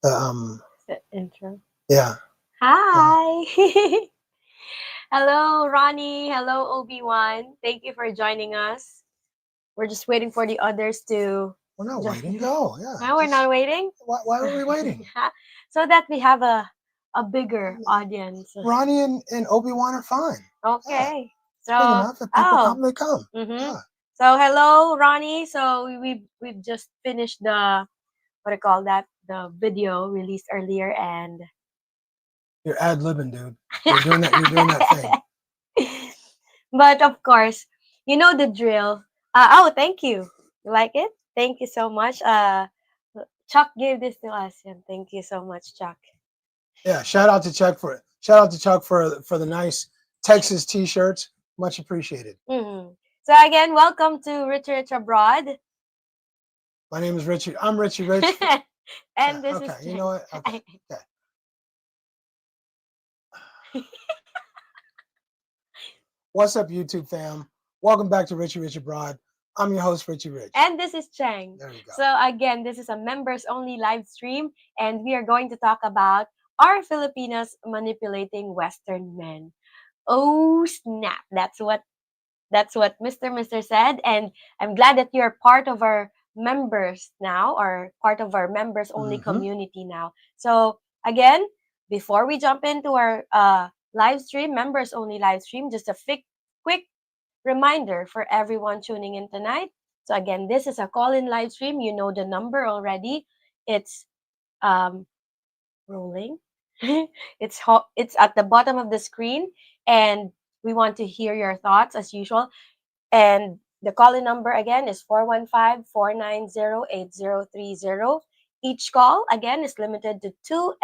The intro. Yeah. Hi. Hello, Ronnie. Hello, Obi-Wan. Thank you for joining us. We're just waiting for the others to We're not join. waiting. Go. Yeah. No, we're not waiting. Why are we waiting? So that we have a bigger audience. Ronnie and Obi-Wan are fine. Yeah. Okay. It's big So, enough. If people oh. come, they come. Mm-hmm. Yeah. So hello, Ronnie. So we've just finished the what do you call that? The video released earlier, and You're ad-libbing, dude. You're doing that. You're doing that thing. but of course, you know the drill. Oh, thank you. You like it? Thank you so much. Chuck gave this to us, and thank you so much, Chuck. Yeah. Shout out to Chuck for the nice Texas T-shirts. Much appreciated. Mhm. So again, welcome to Rich Rich Abroad. My name is Richie. I'm Richie Rich. And this is Okay. You know Cheng. what? Okay. Okay. What's up, YouTube fam? Welcome back to Richie Rich Abroad. I'm your host, Richie Rich. And this is Cheng. There you go. So again, this is a members only live stream, and we are going to talk about are Filipinos manipulating Western men? Oh snap! That's what Mr. said, and I'm glad that you're part of our members now, or part of our members only community now. So again, before we jump into our live stream, members only live stream, just a quick reminder for everyone tuning in tonight. So again, this is a call-in live stream. You know the number already. It's um rolling. It's at the bottom of the screen, and we want to hear your thoughts as usual. And the call-in number again is 415-490-8030. Each call again is limited to 2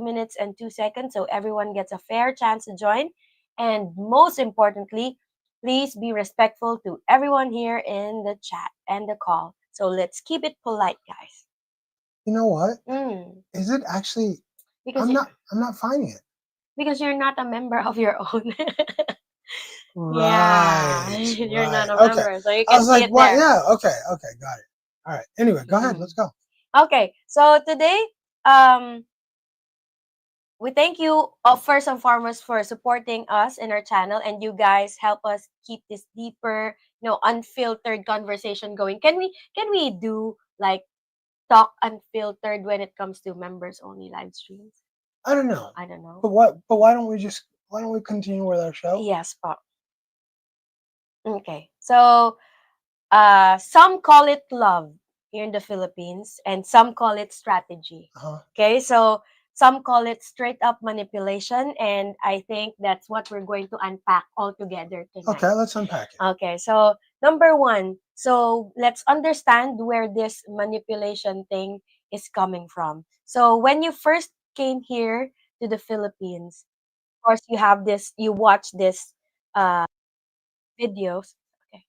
minutes and 2 seconds, so everyone gets a fair chance to join. And most importantly, please be respectful to everyone here in the chat and the call. So let's keep it polite, guys. You know what? Mm, Is it actually? because I'm you, not. I'm not finding it. because you're not a member of your own. Yeah, Right. you're not Right. a Okay. member, so you I can was see like, it what? there. Yeah. Okay. Okay. Got it. All right. Anyway, go ahead. Let's Mhm. go. Okay, so today, um, we thank you first and foremost for supporting us in our channel, and you guys help us keep this deeper, unfiltered conversation going. Can we do like talk unfiltered when it comes to members only live streams? I don't know. I don't know. But what? But why don't we just? Why don't we continue with our show? Yes, Pop. Okay, so some call it love here in the Philippines, and some call it strategy. Uh-huh. Okay, so some call it straight up manipulation, and I think that's what we're going to unpack all together tonight. Okay. Let's unpack it. Okay, so number one, so let's understand where this manipulation thing is coming from. So when you first came here to the Philippines, of course you watch this uh videos. Okay.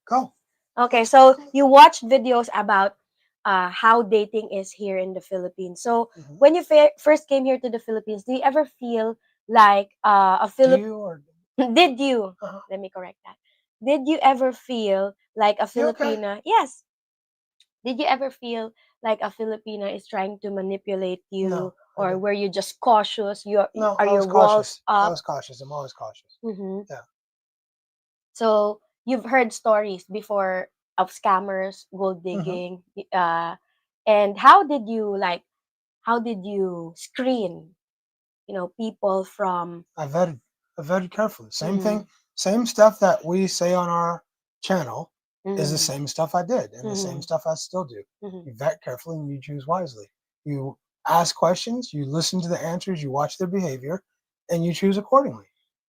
Go. Okay, so you watched videos about how dating is here in the Philippines. So Hmm. when you first came here to the Philippines, do you ever feel like a Do Philip? you or? Did you? Uh-huh. Let me correct that. Did you ever feel like a You okay? Filipina? Yes. Did you ever feel like a Filipina is trying to manipulate No, you, I or didn't. were you just cautious? No, Are I your was walls cautious. I up? was cautious. I'm always cautious. Mm-hmm. Yeah. So you've heard stories before of scammers, gold Hmm. digging, and how did you screen, people from? I vetted. I vetted carefully. Same Mm-hmm, thing. Same stuff that we say on our channel is the mm-hmm, same stuff I did, and the same mm-hmm, stuff I still do. mm-hmm. You vet carefully and you choose wisely. You ask questions. You listen to the answers. You watch their behavior, and you choose accordingly.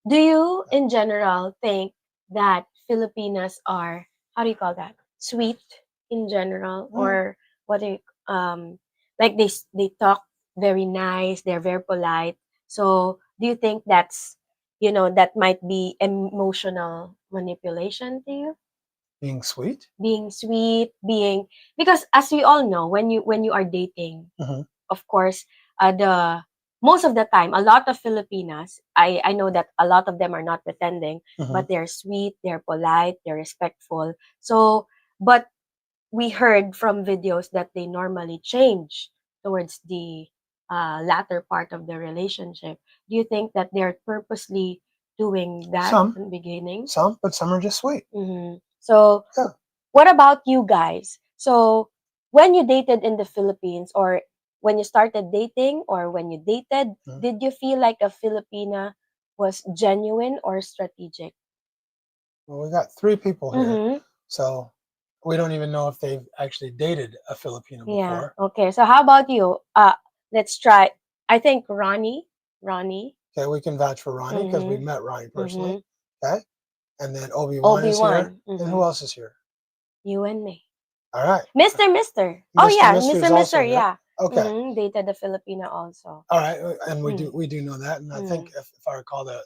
Do you, in general, think that Filipinas are, how do you call that? Sweet in general, Mm, or what do you, like they talk very nice, they're very polite. So do you think that might be emotional manipulation to you? being sweet. Being sweet, because as we all know, when you are dating, Hmm. of course, the most of the time, a lot of Filipinas, I know that a lot of them are not pretending, Hmm. but they're sweet, they're polite, they're respectful. So, but we heard from videos that they normally change towards the latter part of the relationship. Do you think that they're purposely doing that Some, in the beginning? but some are just sweet. So, Yeah. what about you guys? So, when you dated in the Philippines, or when you started dating, or when you dated, Mhm. did you feel like a Filipina was genuine or strategic? Well, we got three people here, Mm-hmm. so we don't even know if they've actually dated a Filipino Yeah. before. Okay. So, how about you? Let's try. I think Ronnie. Ronnie. Okay, we can vouch for Ronnie because we Mm-hmm. met Ronnie Mm-hmm. personally. Okay, and then Obi-Wan Obi is here, Wan. and Mm-hmm. who else is here? You and me. All right, Mister. Oh Mr. yeah, Mister is Mister. also here. Yeah. Okay, Mm-hmm. Dated a Filipina also. all right, and Mm. we do know that, and I think Mm. if I recall that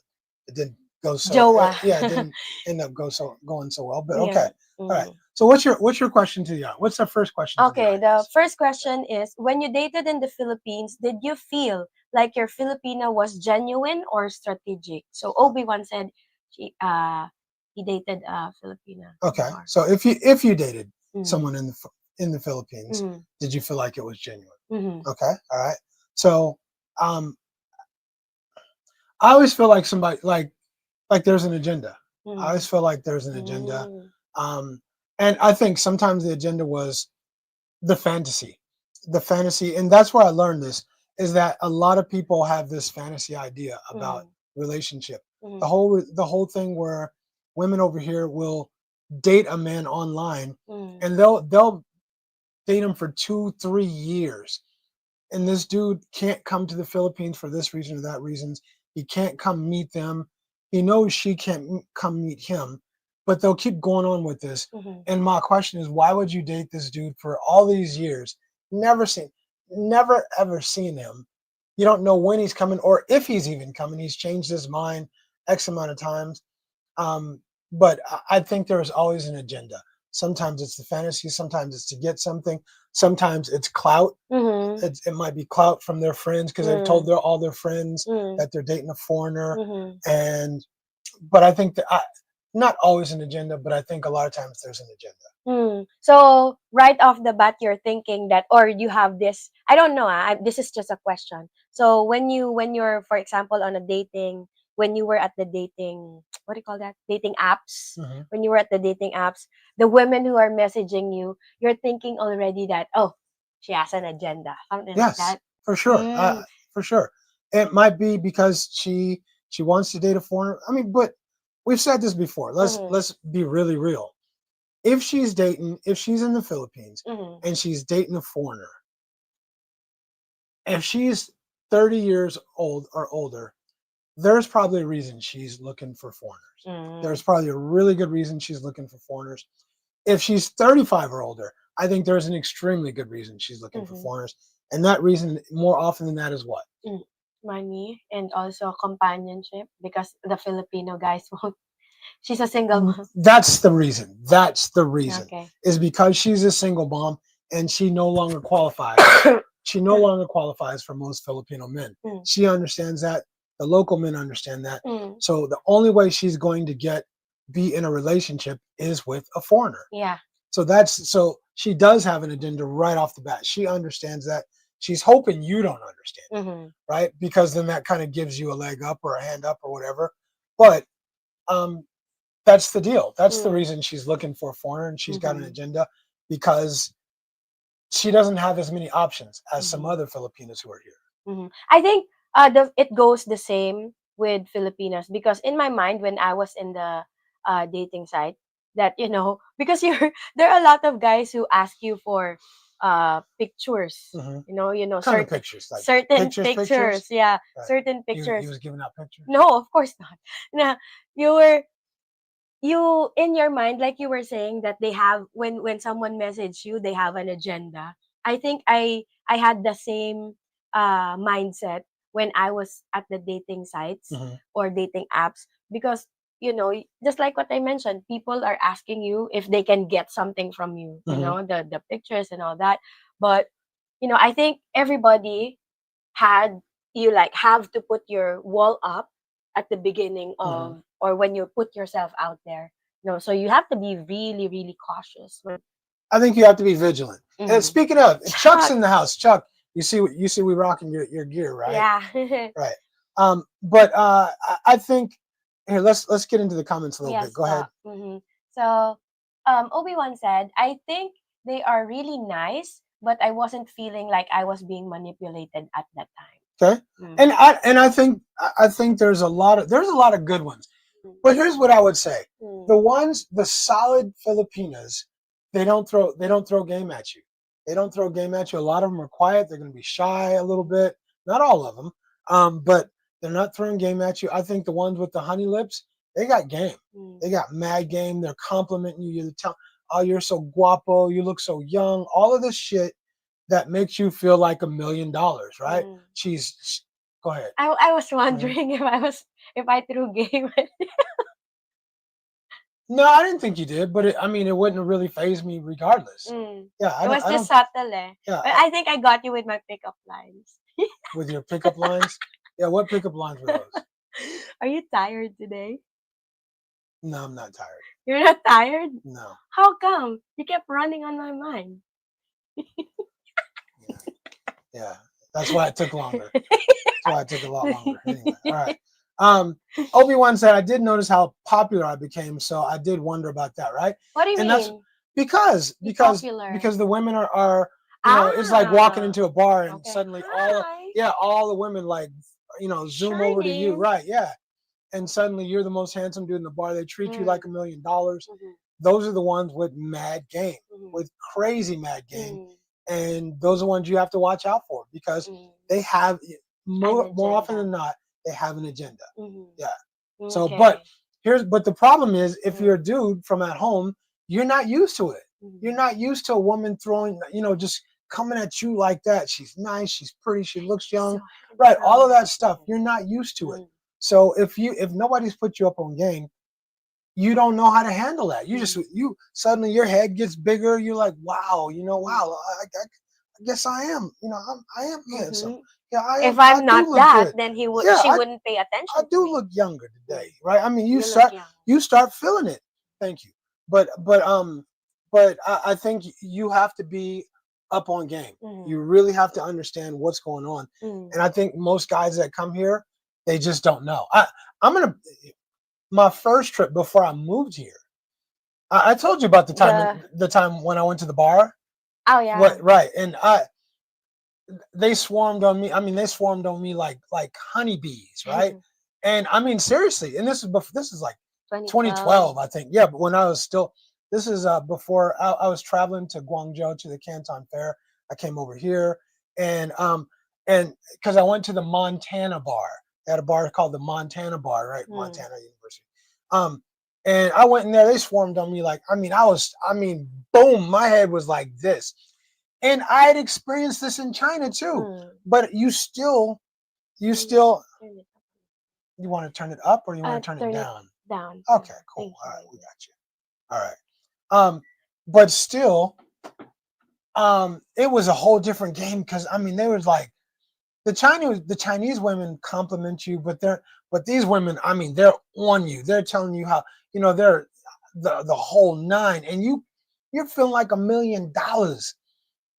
it didn't go so Joa. yeah, it didn't end up going so well, but okay, Yeah. all right. Mm. So what's your question to the audience? What's the first question to the Okay, the audience? first question is, when you dated in the Philippines, did you feel like your Filipina was genuine or strategic? So Obi-Wan said she he dated a Filipina Okay, before. so if you dated Mm. someone in the Philippines, Mm. did you feel like it was genuine? Mm. Okay, all right. So um, I always feel like somebody like there's an agenda. I always Mm. feel like there's an agenda, Mm. um, and I think sometimes the agenda was the fantasy, and that's where I learned this is that a lot of people have this fantasy idea about Mm. relationship. Mm. The whole thing where women over here will date a man online, Mm. and they'll date him for 2 3 years, and this dude can't come to the Philippines for this reason or that reasons. He can't come meet them. He knows she can't come meet him, but they'll keep going on with this. Mm. And my question is, why would you date this dude for all these years? Never seen, never ever seen him. You don't know when he's coming or if he's even coming. He's changed his mind X amount of times. Um, but I think there's always an agenda. Sometimes it's the fantasy, sometimes it's to get something, sometimes it's clout. Mm. It might be clout from their friends because they've told Mm. all their friends Mm. that they're dating a foreigner. Mm. And but I think that not always an agenda, but I think a lot of times there's an agenda. Mm. So right off the bat, you're thinking that, or you have this. I don't know. This is just a question. So when you're, for example, on a dating, when you were at the dating, what do you call that? Dating apps. Hmm. When you were at the dating apps, the women who are messaging you, you're thinking already that, oh, she has an agenda, something like Yes, that. for sure, Mm. for sure. It might be because she wants to date a foreigner. I mean, but we've said this before. Mm-hmm. Let's be really real. If she's in the Philippines Mm-hmm. and she's dating a foreigner, if she's 30 years old or older, there's probably a reason she's looking for foreigners. Mm-hmm. There's probably a really good reason she's looking for foreigners. If she's 35 or older, I think there's an extremely good reason she's looking for Mm-hmm. foreigners. And that reason, more often than that, is what? Mm. Money and also companionship, because the Filipino guys won't. She's a single mom. That's the reason. That's the reason. Okay. Is because she's a single mom and she no longer qualifies. She no longer qualifies for most Filipino men. Mm. She understands that. The local men understand that. Mm. So the only way she's going to be in a relationship is with a foreigner. Yeah. So she does have an agenda right off the bat. She understands that. She's hoping you don't understand it, Mm-hmm. right? Because then that kind of gives you a leg up or a hand up or whatever. But um, that's the deal. That's the Mm. reason she's looking for a foreigner and she's got an Mm-hmm. agenda because she doesn't have as many options as some Mm-hmm. other Filipinos who are here. Mm-hmm. I think it goes the same with Filipinos, because in my mind, when I was in the dating site, that, because you're there are a lot of guys who ask you for pictures, Mm-hmm. Kind of certain pictures, like pictures, pictures. yeah, Right. certain He pictures. was giving out pictures. No, of course not. Na you were you in your mind, like you were saying, that they have, when someone message you, they have an agenda. I think I had the same mindset when I was at the dating sites Mm-hmm. or dating apps, because just like what I mentioned, people are asking you if they can get something from you, Mm-hmm. the pictures and all that. But I think everybody had you like have to put your wall up at the beginning Mm-hmm. of, or when you put yourself out there. So you have to be really, really cautious I think you have to be vigilant. And Mm. speaking of, Chuck's Chuck. in the house. Chuck, you see we rocking your gear, right? Yeah. Right. But I think here let's get into the comments a little bit. Yes. Go ahead. So, Obi-Wan said, I think they are really nice, but I wasn't feeling like I was being manipulated at that time. Okay. Mm. And I think there's a lot of good ones. But here's what I would say: Mm. the solid Filipinas, they don't throw game at you. They don't throw game at you. A lot of them are quiet. They're going to be shy a little bit. Not all of them, but they're not throwing game at you. I think the ones with the honey lips, they got game. Mm. They got mad game. They're complimenting you. You're oh, you're so guapo. You look so young. All of this shit that makes you feel like $1 million, right? Mm. Go ahead. I was Mhm. wondering if I threw game. No, I didn't think you did, but I mean, it wouldn't really phase me regardless. Mm. Yeah, I It don't, was I just don't, subtle, eh. yeah, But I think I got you with my pickup lines. with your pickup lines. Yeah, what pickup lines were those? Are you tired today? No, I'm not tired. You're not tired? No, How come? You kept running on my mind. yeah, yeah. That's why it took longer. That's why it took a lot longer. Anyway, all right. Obi-Wan said, I did notice how popular I became, so I did wonder about that, right? What do you And that's mean? because Be because popular. because the women are it's like walking Ah, into a bar and okay. suddenly Hi. all the women like zoom over to you, Shining. right? Yeah. And suddenly you're the most handsome dude in the bar. They treat you like Mm. $1 million. Mhm. Those are the ones with mad game, Mhm. with crazy mad game, Mm. and those are ones you have to watch out for because Mm. they have An more often agenda. than not they have an agenda. Mhm. Yeah. So, Okay. but the problem is if you're Mm. a dude from at home, you're not used to it. You're Mhm. not used to a woman throwing, just coming at you like that. She's nice, she's pretty, she looks You're so young, right? All of handsome. that stuff. You're not used to it. Mm. So if nobody's put you up on game, you don't know how to handle that. Mm. You suddenly your head gets bigger. You're like, wow, Mm. wow. I guess I am. I am handsome. Mhm. Yeah, I If am. I I'm do not look that, good. then Yeah, she wouldn't pay I attention to do me. look younger today, Mm. right? I mean, You look young. you start feeling it. Thank you. But I think you have to be up on game. You Mm. really have to understand what's going on. Mm. And I think most guys that come here, they just don't know. I'm gonna my first trip before I moved here. I told you about The the time when I went to the bar. Oh yeah. What right? And they swarmed on me. I mean, they swarmed on me like honeybees, right? And I mean, seriously. And this is like 2012. 2012, I think. Yeah, but when I was still, this is before I was traveling to Guangzhou to the Canton Fair. I came over here, and because I went to the Montana bar. They had a bar called the Montana Bar, right? Mm. Montana University. Um, and I went in there. They swarmed on me like, I mean, boom, my head was like this. And I had experienced this in China too. Mm. But you Turn it, still, turn it up. you want to turn it up or you want to turn it Turn it down? down. Okay, cool. Thank All you, right, we baby. got you. All right. But still, it was a whole different game because I mean, they was like the Chinese women compliment you, but these women, I mean, they're on you. They're telling you how they're the whole nine, and you're feeling like $1 million.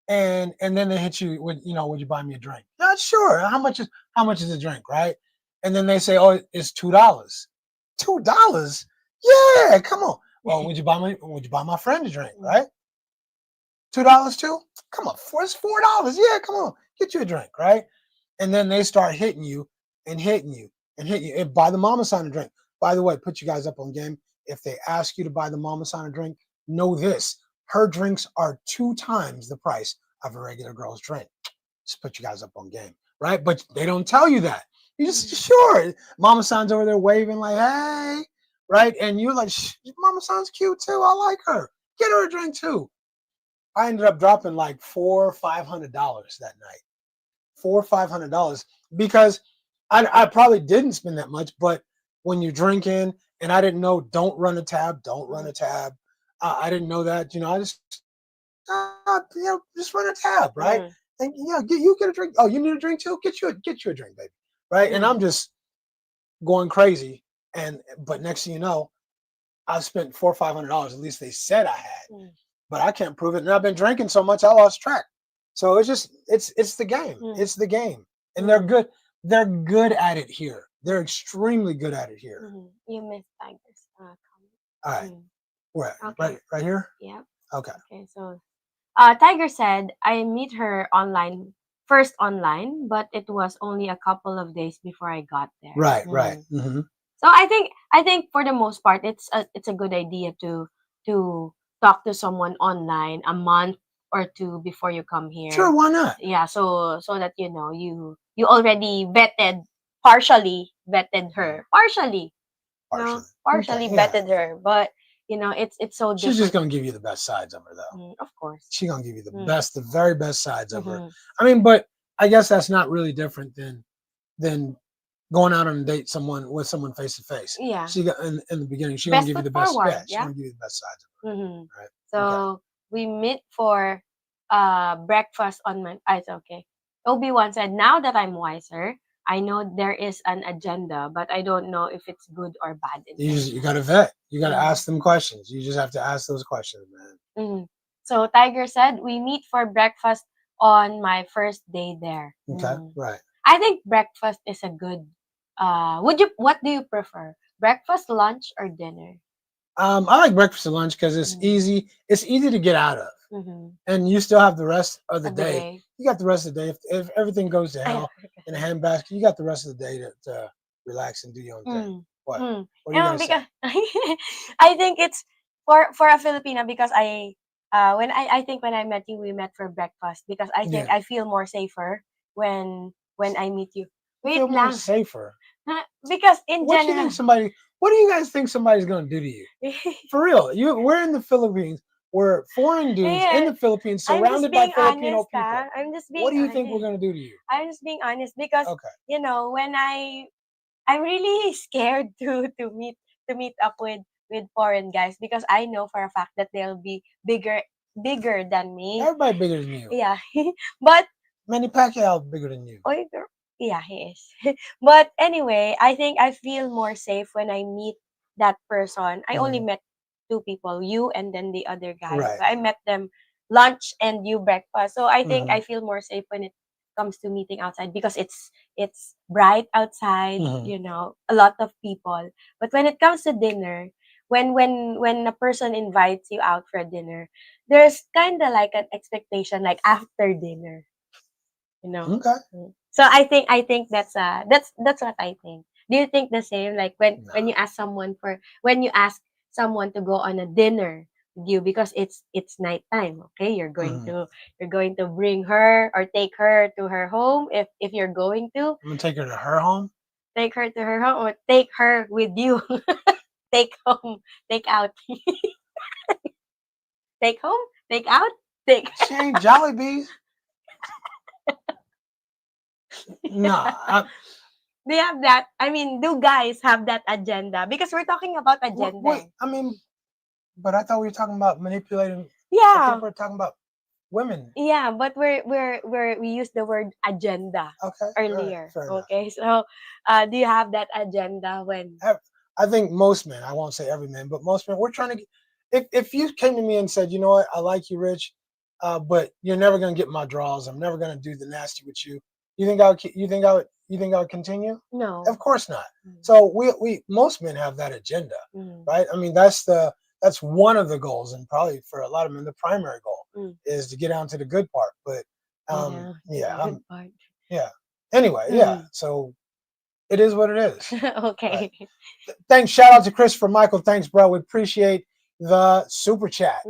And then they hit you with, would you buy me a drink? Not sure. How much is a drink, right? And then they say, oh, it's $2. $2? Yeah, come on. Well, would you buy my friend a drink, Mm. right? $2 too? Come on, it's $4. Yeah, come on, get you a drink, right? And then they start hitting you and hitting you and hitting you and buy the mama san a drink. By the way, put you guys up on game. If they ask you to buy the mama san a drink, know this: her drinks are 2 times the price of a regular girl's drink. Just put you guys up on game, right? But they don't tell you that. You just Mm. sure. Mama san's over there waving like, hey, right? And you're like, Mama san's cute too. I like her. Get her a drink too. I ended up dropping like $400-500 that night. $400-500 because I probably didn't spend that much, but when you're drinking and I didn't know, don't run Mm. a tab. I didn't know that, I just run a tab, right? Mm. And you get a drink. Oh, you need a drink too? Get you a drink, baby, right? And Mm. I'm just going crazy, but next thing you know, I spent $400-500. At least they said I had. Mm. but I can't prove it. And I've been drinking so much, I lost track. So it's just it's the game. It's the game, and they're good. They're good at it here. They're extremely good at it here. You missed Tiger's comment. All right, where? Okay. Right here. Yep. Okay. Okay. So, Tiger said, I meet her first online, but it was only a couple of days before I got there. Right. Right. So I think for the most part, it's a good idea to talk to someone online a month or two before you come here. Sure. Why not? Yeah. So that you already partially vetted her, partially Okay, vetted her, but it's so different. She's just gonna give you the best sides of her, though. Of course. She's gonna give you the very best sides of her. Mhm. I mean, but I guess that's not really different than going out on a date with someone face to face. Yeah. She got in the beginning. She's Best gonna give you foot the best. forward, Yeah, she's yeah. gonna give you the best sides of her. Right. So we meet for breakfast on my. It's okay. Obi-Wan said, "Now that I'm wiser, I know there is an agenda, but I don't know if it's good or bad." You gotta vet. You gotta ask them questions. You just have to ask those questions, man. So Tiger said, "We meet for breakfast on my first day there." Okay, right. I think breakfast is a good. What do you prefer? Breakfast, lunch, or dinner? I like breakfast and lunch because it's easy. It's easy to get out of, and you still have the rest of the day. You got the rest of the day. If everything goes to hell in a handbasket, you got the rest of the day to relax and do your own thing. What? What are you gonna say? I think it's for a Filipina because I think when I met you, we met for breakfast because I think I feel more safer when I meet you. You feel more safer. Because in What general, do you guys think somebody's gonna do to you? For real, we're in the Philippines. We're foreign dudes in the Philippines, surrounded by Filipino people. I'm just being What do you think honest. we're gonna do to you? I'm just being honest because when I'm really scared to meet up with foreign guys because I know for a fact that they'll be bigger than me. Everybody bigger than you. Yeah, but Manny Pacquiao bigger than you. oh, yeah, he is. But anyway, I think I feel more safe when I meet that person. I only met two people, you and then the other guy. Right. I met them lunch and you breakfast. So I think I feel more safe when it comes to meeting outside because it's bright outside, a lot of people. But when it comes to dinner, when a person invites you out for dinner, there's kind of like an expectation like after dinner. Okay. So I think that's what I think. Do you think the same? Like when you ask someone to go on a dinner with you because it's nighttime, okay? You're going to bring her or take her to her home if you're going to. I'm gonna take her to her home. Take her to her home or take her with you. Take home, take out. Take home, take out, take. She ain't Jollibees. Nah. Do you have that? I mean, do guys have that agenda? Because we're talking about agenda. What? I mean, but I thought we were talking about manipulating. Yeah. I think we're talking about women. Yeah, but we use the word agenda earlier. Right, okay, so do you have that agenda when? I think most men. I won't say every man, but most men. We're trying to. If you came to me and said, you know what, I like you, Rich, but you're never gonna get my draws. I'm never gonna do the nasty with you. You think I would continue? No. Of course not. So we most men have that agenda, right? I mean, that's one of the goals, and probably for a lot of men, the primary goal is to get down to the good part. But good part. Yeah. Anyway, yeah. So it is what it is. Okay. Right. Thanks. Shout out to Christopher Michael. Thanks, bro. We appreciate the super chat.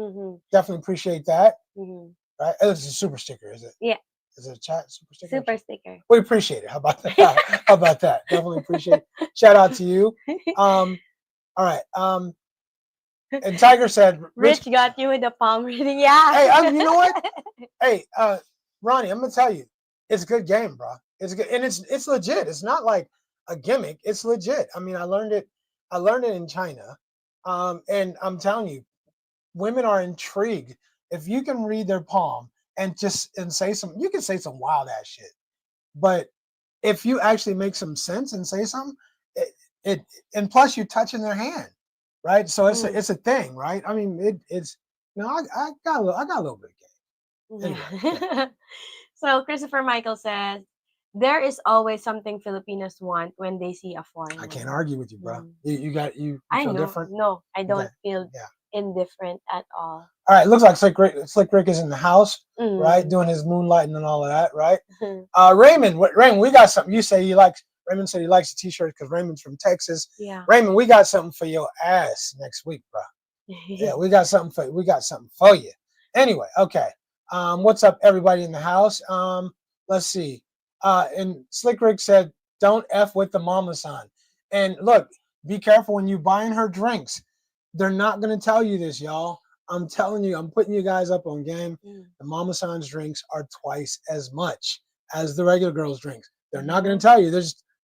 Definitely appreciate that. Right? It's a super sticker, is it? Yeah. Is it a chat super sticker? Super sticker. We appreciate it. How about that? How about that? Definitely appreciate it. Shout out to you. All right. And Tiger said, Rich got you with the palm reading. Yeah. Hey, you know what? Hey, Ronnie, I'm gonna tell you, it's a good game, bro. It's good, and it's legit. It's not like a gimmick. It's legit. I mean, I learned it in China, and I'm telling you, women are intrigued if you can read their palm and say some. You can say some wild ass shit, but if you actually make some sense and say something, and plus you're touching their hand, right? So it's a thing, right? I mean, it's No, I got a little bit of game. Anyway, yeah. Yeah. So Christopher Michael says, there is always something Filipinos want when they see a I can't foreigner. argue with you, bro. Mm. You I feel know. different? No, I Okay. don't feel Yeah. indifferent at all. All right. Looks like Slick Rick is in the house, right? Mm. Doing his moonlighting and all of that, right? Raymond, we got something. You say he likes. Raymond said he likes the t-shirt because Raymond's from Texas. Yeah. Raymond, we got something for your ass next week, bro. Yeah, we got something for you. Anyway, okay. What's up, everybody in the house? Let's see. And Slick Rick said, "Don't f with the mama son." And look, be careful when you buying her drinks. They're not gonna tell you this, y'all. I'm telling you, I'm putting you guys up on game. Mm. The mama son's drinks are twice as much as the regular girl's drinks. They're not gonna Mhm. tell you.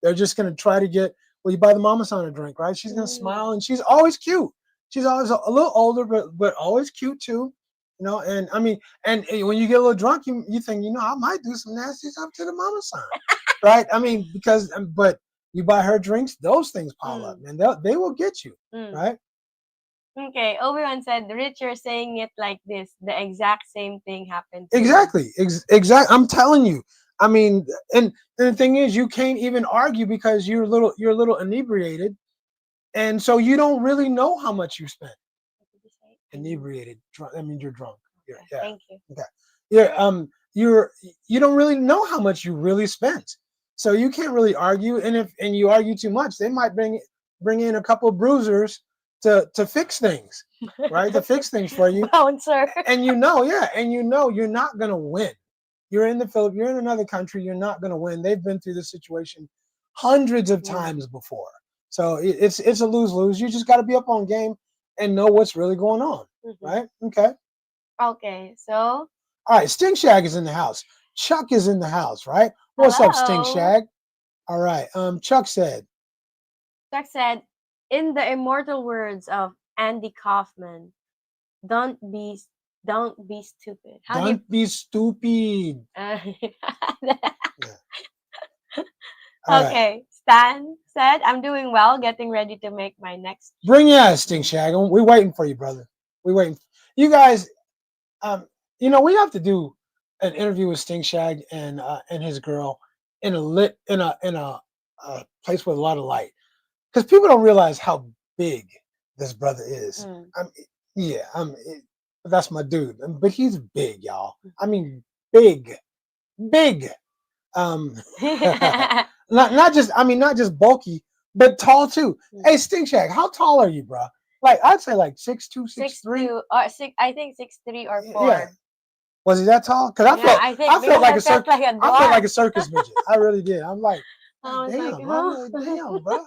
They're just gonna try to get. Well, you buy the mama son a drink, right? She's gonna smile and she's always cute. She's always a little older, but always cute too. You know, and I mean, and when you get a little drunk, you think, I might do some nasty stuff to the mama son, right? I mean, because but you buy her drinks, those things pile up, Mm. man. They will get you, Mm. right? Okay, Obi-Wan said, Rich, you're saying it like this. The exact same thing happened to me. Exactly, I'm telling you. I mean, and the thing is, you can't even argue because you're a little inebriated, and so you don't really know how much you spent. What did you say? Inebriated, drunk. I mean, you're drunk. Okay, Yeah. thank you. Okay. Yeah. You don't really know how much you really spent, so you can't really argue. And if you argue too much, they might bring in a couple of bruisers to fix things, right? To fix things for you. Bouncer. And yeah, and you're not gonna win. You're in the Philippines. You're in another country. You're not gonna win. They've been through this situation hundreds of times before, so it's a lose-lose. You just got to be up on game and know what's really going on, right? Okay. Okay, so All right. Stink Shag is in the house. Chuck is in the house, right? What's up, Stink hello. Shag? All right. Chuck said, Chuck said, in the immortal words of Andy Kaufman, "Don't be, don't be stupid." How do you? "Don't be stupid." Uh, Yeah. All right. okay, Stan said, "I'm doing well, getting ready to make my next." Bring your ass, Stink Shag. We're waiting for you, brother. We're waiting. You guys, we have to do an interview with Sting Shag and his girl in a lit in a place with a lot of light, because people don't realize how big this brother is. Mm. Yeah, that's my dude, but he's big, y'all. I mean, big, big. Um, not just bulky, but tall too. Hey, Sting Shag, how tall are you, bro? Like I'd say like 6'2", 6'3". 6'2" or 6. I think 6'3" or Yeah. 4. Was he that tall? Because Yeah, I think I felt because like I a felt like a I felt like dwarf. a circus midget. I really did. I'm like, I was like, damn. I'm huh? like, damn, bro.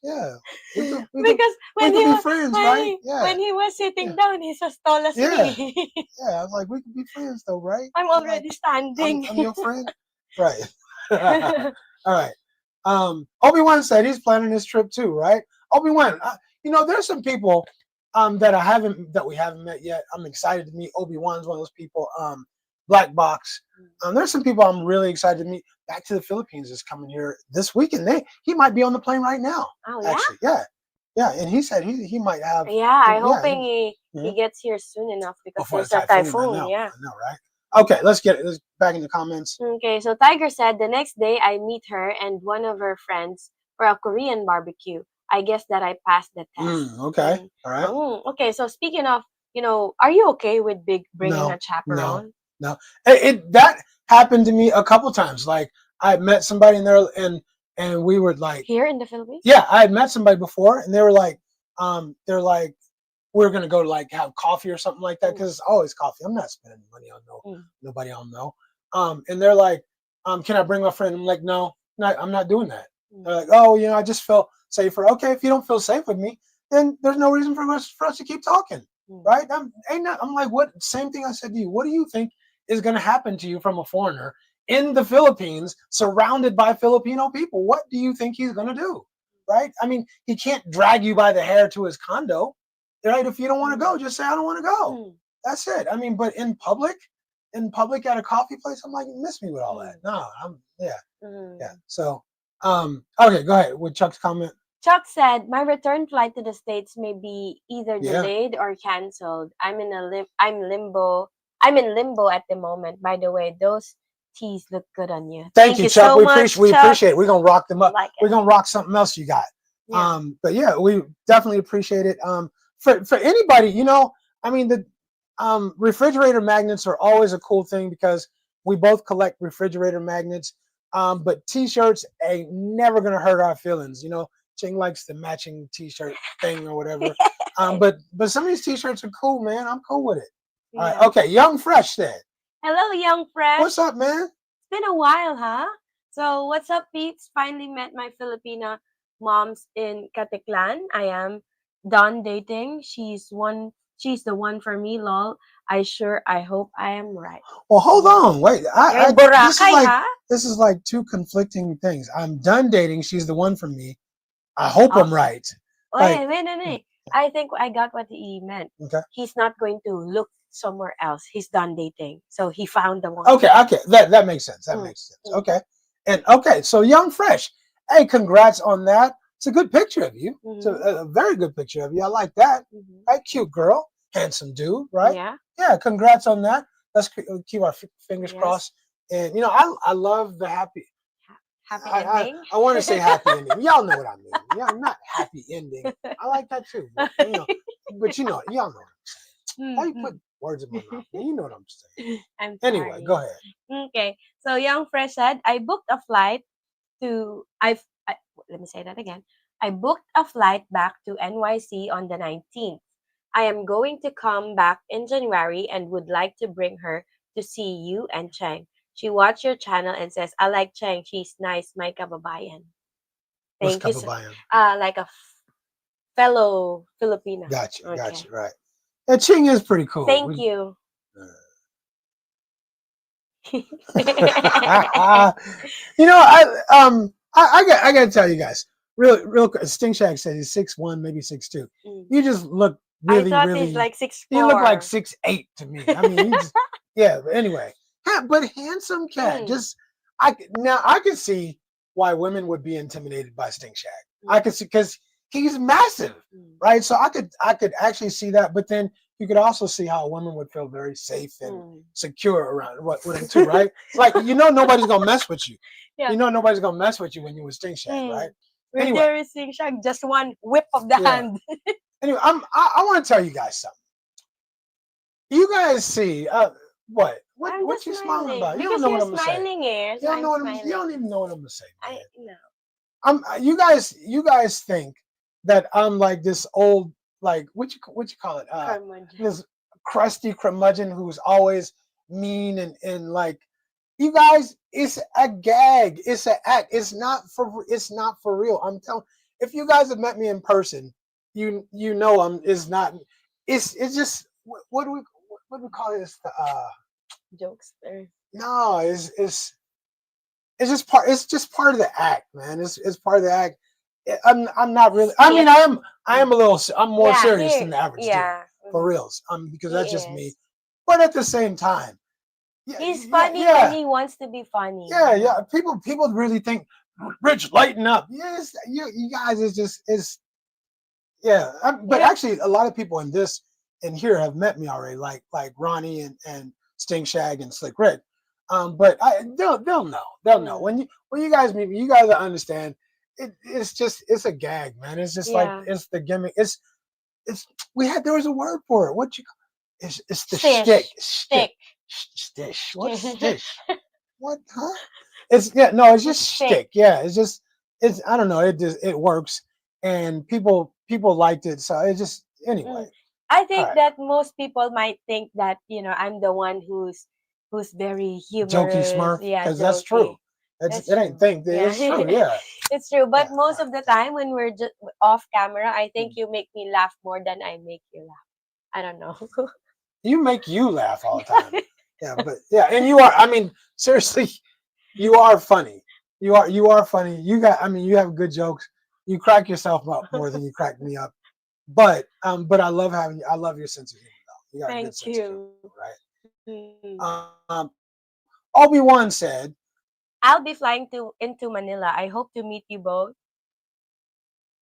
Yeah, Because we when could he be was friends, right? Yeah, when he was yeah, sitting down, he's as tall as yeah, me. yeah. I was like, we could be friends though, right? I'm I'm like, already standing. I'm your friend, right? All right. Obi-Wan said he's planning his trip too, right? Obi-Wan, there's some people that we haven't met yet. I'm excited to meet. Obi-Wan's one of those people. Black Box. There's some people I'm really excited to meet. Back to the Philippines is coming here this weekend. He might be on the plane right now. Oh yeah. Actually, yeah. And he said he might have. Yeah, I'm Yeah. hoping he gets here soon enough because Before there's the a typhoon. typhoon. Yeah. I know, right? Okay, let's back in the comments. Okay, so Tiger said the next day I meet her and one of her friends for a Korean barbecue. I guess that I passed the test. Okay, all right. Okay, so speaking of, are you okay with bringing a No, chaperone? no. That happened to me a couple times. Like I met somebody in there, and we were like, Here in the Philippines? yeah, I had met somebody before, and they were like, they're like, we're gonna go to like have coffee or something like that because it's always coffee. I'm not spending money on nobody I don't know. And they're like, can I bring my friend? I'm like, no, I'm not doing that. They're like, oh, I just felt safer. Okay, if you don't feel safe with me, then there's no reason for us to keep talking, right? I'm like, what? Same thing I said to you. What do you think is gonna happen to you from a foreigner in the Philippines, surrounded by Filipino people? What do you think he's gonna do? Right? I mean, he can't drag you by the hair to his condo. Right? If you don't want to go, just say I don't want to go. That's it. I mean, but in public at a coffee place, I'm like, you miss me with all that. No, yeah. So, okay, go ahead with Chuck's comment. Chuck said, "My return flight to the States may be either Yeah. delayed or canceled. I'm in limbo at the moment. By the way, those teas look good on you. Thank Thank you, you Chuck. so much, We Chuck. appreciate it. We're gonna rock them up. Like We're it. gonna rock something else you got. Yeah. But yeah, we definitely appreciate it. For anybody, I mean the refrigerator magnets are always a cool thing because we both collect refrigerator magnets. But t-shirts ain't never gonna hurt our feelings. Ching likes the matching t-shirt thing or whatever. But some of these t-shirts are cool, man. I'm cool with it. All right, Yeah. okay. Young Fresh said, Hello, young "What's fresh. up, man?" Been a while, huh? So, what's up, peeps? Finally met my Filipina moms in Caticlan. I am done dating. She's the one for me, lol. I hope I am right. Well, hold Mhm. on, wait. You're in This is Boracay, like huh? two conflicting things. I'm done dating. She's the one for me. I hope Oh, I'm right. Like, wait. I think I got what he meant. okay, He's not going to look somewhere else. He's done dating. So he found the one. okay. That makes sense. That Mm, makes sense. mm, Okay, and okay. So Young Fresh. Hey, congrats on that. It's a good picture of you. It's mhm, a very good picture of you. I like that. mhm. Right, cute girl, handsome dude. Right? Yeah, Yeah. Congrats on that. Let's keep our fingers yes. crossed. And I love the happy. Happy I I, ending. I want to say happy ending. Y'all know what I mean. Yeah, not happy ending. I like that too, but y'all know what I'm saying. Why you put Mm-mm. words in my mouth? Man, you know what I'm saying. I'm Anyway, go sorry. ahead. Okay. So Young Fresh said, I booked a flight to I let me say that again. I booked a flight back to NYC on the 19th. I am going to come back in January and would like to bring her to see you and Cheng. She watched your channel and says, I like Cheng. She's nice, my kababayan. What's Thank you. So, kababayan? like a fellow Filipina. Gotcha. Okay. Right. And Ching is pretty cool. Thank you. Uh, I gotta tell you guys, real quick. Sting Shack says he's 6'1", maybe 6'2". Mm. You just look I really, thought he's really. like six You look like four. 6'8" to me. I mean, you just yeah. But anyway, but handsome cat. Mm. Just now I can see why women would be intimidated by Sting Shack. I Mm. could see because he's massive, Mm. right? So I could actually see that. But then you could also see how a woman would feel very safe and Mm. secure around with him too, right? Like nobody's gonna mess with you. Yeah. Nobody's gonna mess with you when you with Sting Shack, right? Mm. We're Anyway, there is Shag, just one whip of the yeah. hand. Anyway, I want to tell you guys something. You guys see I'm what just you smiling smiling about? You don't because know what you're I'm gonna say. smiling here, You so don't know I'm what I'm. You smiling. don't even know what I'm gonna say, man. I no. You guys think that I'm like this old like what you call it Curmudgeon. this crusty curmudgeon who's always mean and like you guys it's a gag, it's an act, it's not for real. I'm telling, if you guys have met me in person, you know I'm it's not it's just what do we call this Jokester. no it's just part of the act, man. It's part of the act. I'm not really. I mean, Skit. I am a little. I'm more Yeah, serious than the average dude, yeah. for reals. Because He that's just me. is. But at the same time, yeah, He's yeah, funny when yeah, he wants to be funny, yeah, you yeah. know. People really think Rich lighten up. Yes, you guys is just is yeah. But Yeah. actually, a lot of people in here have met me already, like Ronnie and Sting Shag and Slick Rick. But they'll know. They'll know Mm. when you guys meet me. You guys will understand. It's a gag, man. It's just like Yeah. it's the gimmick. It's there was a word for it. It's the shtick. Stish. Shtick. Stick. Stish. What's stish? What? Huh? It's The just stick. shtick. Yeah, it's I don't know. It works, and people liked it. So it just anyway. Mm. I All think right, that most people might think that, I'm the one who's very jokey humorous. Smurf, Yeah, because that's true. jokey. It That's ain't true. think Yeah. it's true. Yeah, It's true. yeah. But All most right. of the time when we're just off camera, I think Mm. you make me laugh more than I make you laugh. I don't know. You make you laugh all the time. Yeah, but yeah, and you are. I mean, seriously, you are funny. You are funny. I mean, you have good jokes. You crack yourself up more than you crack me up. But I love your sense of humor though. You got a good Thank sense of humor, you. right? Mm. Obi-Wan said, I'll be flying into Manila. I hope to meet you both.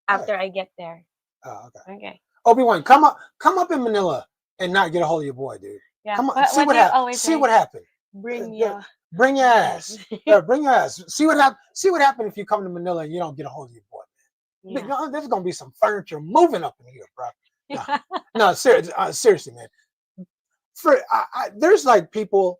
Right. after I get there. Oh, okay. Okay. Obi-Wan, come up in Manila and not get a hold of your boy, dude. Yeah. Come on, see What what do you happened. always See say? what happened. Bring Uh, your Bring your ass. ass. Bring your ass. See what happened if you come to Manila and you don't get a hold of your boy. Yeah. No, there's gonna be some furniture moving up in here, bro. No, no, seriously, man. There's like people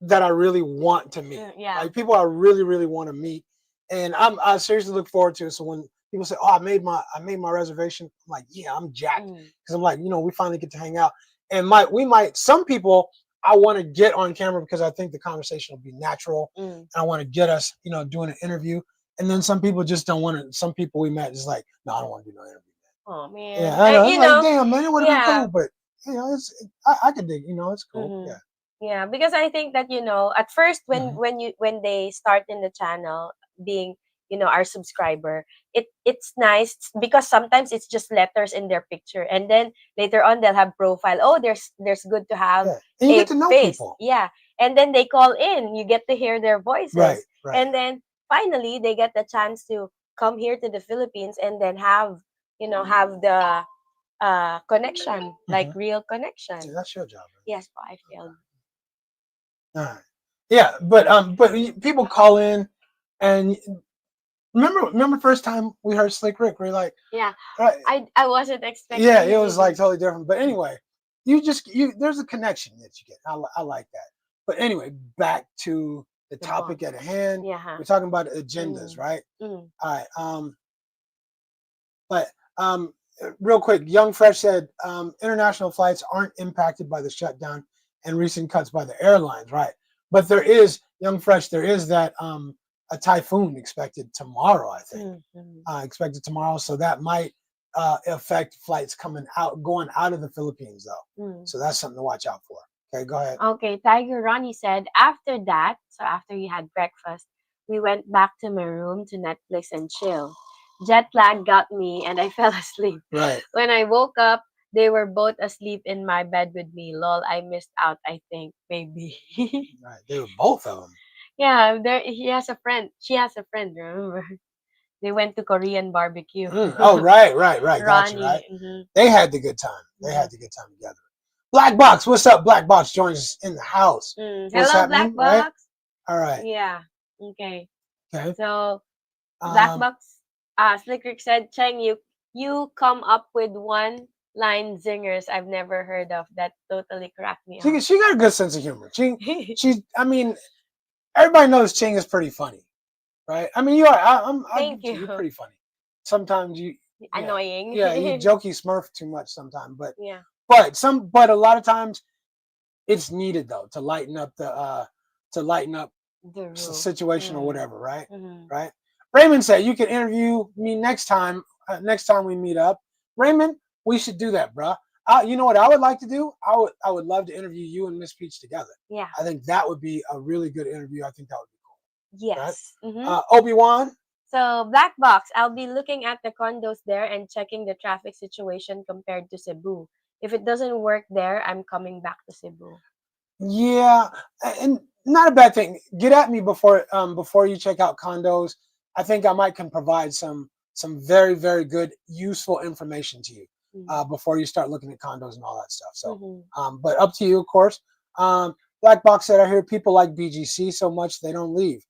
that I really want to meet. Yeah. Like people I really want to meet, and I seriously look forward to it. So when people say, "Oh, I made my reservation," I'm like, "Yeah, I'm jacked," Mm. because I'm like, we finally get to hang out, and we might some people I want to get on camera because I think the conversation will be natural, Mm. and I want to get us, doing an interview. And then some people just don't want to. Some people we met is like, "No, I don't want to do no interview." Oh Yeah, man. I know. It's You like, know, damn, man, it would have been yeah. cool, but I could dig. It's cool. Mm-hmm. Yeah. Yeah, because I think that at first Hmm. when they start in the channel being our subscriber, it's nice because sometimes it's just letters in their picture, and then later on they'll have profile. Oh, there's good to have Yeah, and you get a to know face, people. yeah, and then they call in. You get to hear their Right, voices, right. and then finally they get the chance to come here to the Philippines and then have the connection, like Hmm. real See, connection. that's your job, Yes, but I failed. right? All right. Yeah, but people call in, and remember first time we heard Slick Rick, we're like, Yeah, right? I wasn't Yeah, expecting it it was like either. totally different. But anyway, there's a connection that you get. I like that. But anyway, back to the The topic bond. at hand. Yeah, huh? We're talking about agendas, Mm. right? Mm. All right. But real quick, Young Fresh said international flights aren't impacted by the shutdown and recent cuts by the airlines, right? But there is Young Fresh. There is that a typhoon expected tomorrow. I think Mm. Mm. expected tomorrow, so that might affect flights going out of the Philippines, though. Mm. So that's something to watch out for. Okay, go ahead. Okay, Tiger Ronnie said after that, so after you had breakfast, we went back to my room to Netflix and chill. Jet lag got me and I fell asleep. Right, When I woke up, they were both asleep in my bed with me. Lol, I missed out, I think, maybe. right. They were both of them. Yeah, there he has a friend. She has a friend, remember? They went to Korean barbecue. Oh, right. Gotcha. Right. Ronnie. Mm-hmm. They had the good time. They Mm-hmm. had the good time together. Black Box, what's up? Black Box joins us in the house. What's Hello, Black happening? Right. Box. All right. Yeah. Okay. Okay. So Black Um, Box. Slick Rick said, Cheng, you come up with one line zingers I've never heard of. That totally cracked me up. she got a good sense of humor. She. I mean, everybody knows Ching is pretty funny, right? I mean, you are. I'll give Thank it to you. You're you. pretty funny. Sometimes yeah, Annoying. yeah, you jokey Smurf too much sometimes, but Yeah. but a lot of times it's needed though to lighten up The rule. situation or whatever, right? Mm-hmm. Right. Raymond said you can interview me next time. Next time we meet up, Raymond, we should do that, bruh. You know what I would like to do? I would love to interview you and Miss Peach together. Yeah. I think that would be a really good interview. I think that would be cool, right? Yes. Mm-hmm. Obi-Wan. So Black Box, I'll be looking at the condos there and checking the traffic situation compared to Cebu. If it doesn't work there, I'm coming back to Cebu. Yeah, and not a bad thing. Get at me before you check out condos. I think I might can provide some very good useful information to you Mm-hmm. before you start looking at condos and all that stuff. So, Mm-hmm. but up to you, of course. Black Box said I hear people like BGC so much they don't leave.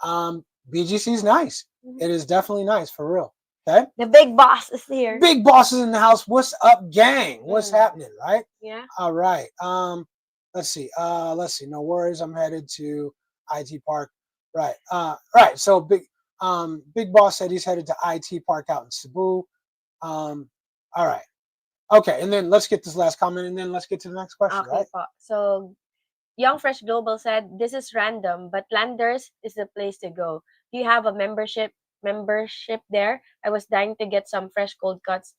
BGC is nice. Mm-hmm. It is definitely nice for real. Okay. The big boss is here. Big bosses in the house. What's up, gang? What's Mm. happening? Right. Yeah. All right. Let's see. Let's see. No worries. I'm headed to IT Park. Right. Right. So Big Boss said he's headed to IT Park out in Cebu. All right. Okay. And then let's get this last comment, and then let's get to the next question. Okay Right. po. So Young Fresh Global said, this is random, but Landers is the place to go. Do you have a membership there? I was dying to get some fresh cold cuts,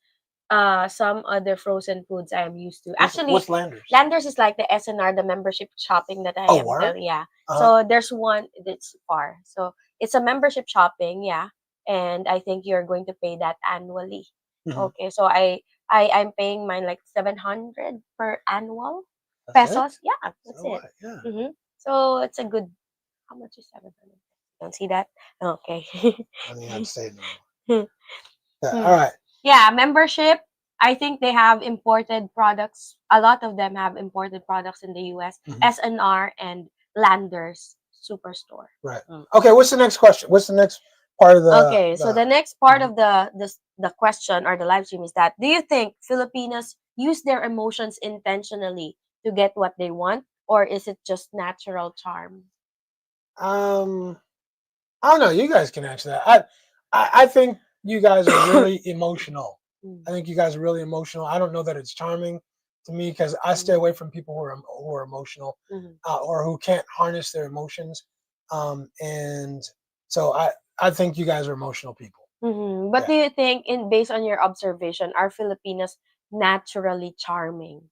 some other frozen foods I am used to. Actually, What's Landers? Landers is like the SNR, the membership shopping that I Oh, am word. telling. Yeah. Uh-huh. So there's one that's far. So it's a membership shopping, yeah. And I think you're going to pay that annually. Mm-hmm. Okay, so I'm paying mine like 700 per annual That's it. pesos. Yeah, that's So it. what? Yeah. Mm-hmm. So it's a good. How much is 700? Don't see that. Okay. I mean, I'm saying no more. Yeah. All Hmm. right. Yeah, membership. I think they have imported products. A lot of them have imported products in the US. Mhm. SNR and Landers Superstore. Right. Mm. Okay. What's the next question? What's the next part of Okay, so the? the next part Mhm. of the question or the live stream is that, do you think Filipinos use their emotions intentionally to get what they want, or is it just natural charm? Um, I don't know. You guys can answer that. I think you guys are really emotional. Mm, I think you guys are really emotional. I don't know that it's charming to me because I stay mm, away from people who are emotional, mhm, or who can't harness their emotions. And so I think you guys are emotional people. mhm. But Yeah. do you think, in based on your observation, are Filipinos naturally charming?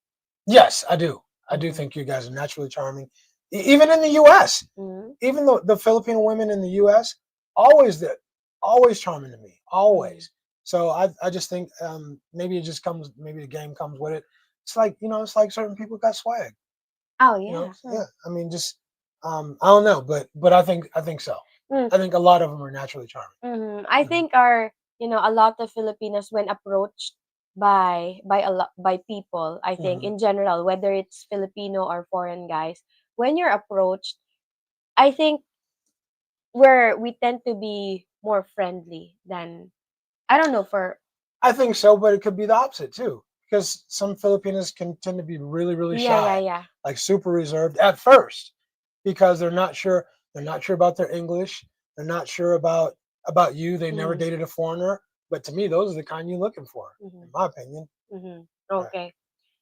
Yes, I do. I do Mhm, think you guys are naturally charming. Even in the U.S., mhm, even the Filipino women in the U.S. always did, always charming to me, mhm. always. So I just think maybe it just comes, maybe the game comes with it. It's like, it's like certain people got swag. Oh yeah. Yeah. I mean, just I don't know, but I think so. Mm, I think a lot of them are naturally charming. I Hmm. think a lot of Filipinos, when approached by people, I think Hmm. in general, whether it's Filipino or foreign guys, when you're approached, I think we tend to be more friendly than, I don't know, for I think so, but it could be the opposite too, because some Filipinos can tend to be really, really yeah, yeah, shy, yeah. like super reserved at first, because they're not sure. They're not sure about their English. They're not sure about you. They never Mm-hmm, dated a foreigner. But to me, those are the kind you're looking for, mm-hmm, in my opinion. mm-hmm. Right, Okay.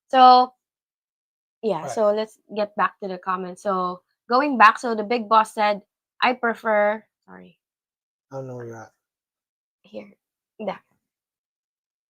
So yeah, right. so let's get back to the comments. So going back, so the big boss said, I prefer, sorry, I don't know where you're at. here. Yeah.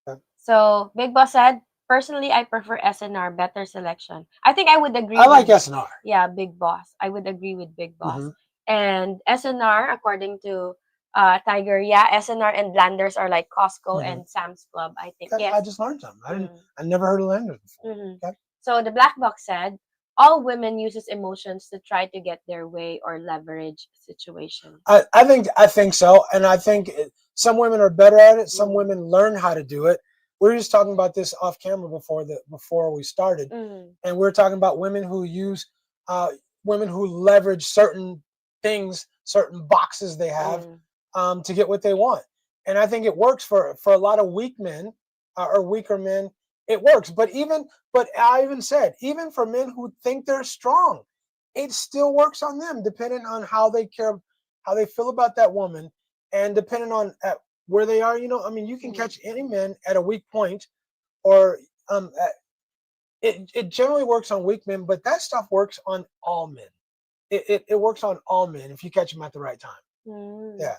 Okay. So Big Boss said, personally, I prefer SNR, better selection. I think I would agree I with, like SNR. yeah, Big Boss. I would agree with Big Mm-hmm. Boss. And SNR, according to Tiger, yeah, SNR and Landers are like Costco Mm-hmm. and Sam's Club, I think. Okay, I Yes. just learned something. Mm, I never heard of Landers before. hmm. Okay. So the Black Box said, all women uses emotions to try to get their way or leverage situations. I think so, and I think some women are better at it. Some Mm, women learn how to do it. We were just talking about this off camera before we started, mm, and we are talking about uh, women who leverage certain things, certain boxes they have, mm, to get what they want. And I think it works for a lot of weak men, or weaker men. It works, but I even said, even for men who think they're strong, it still works on them, depending on how they feel about that woman, and depending on where they are. I mean, you can mm, catch any man at a weak point, or it generally works on weak men, but that stuff works on all men. It works on all men if you catch them at the right time. mm. Yeah.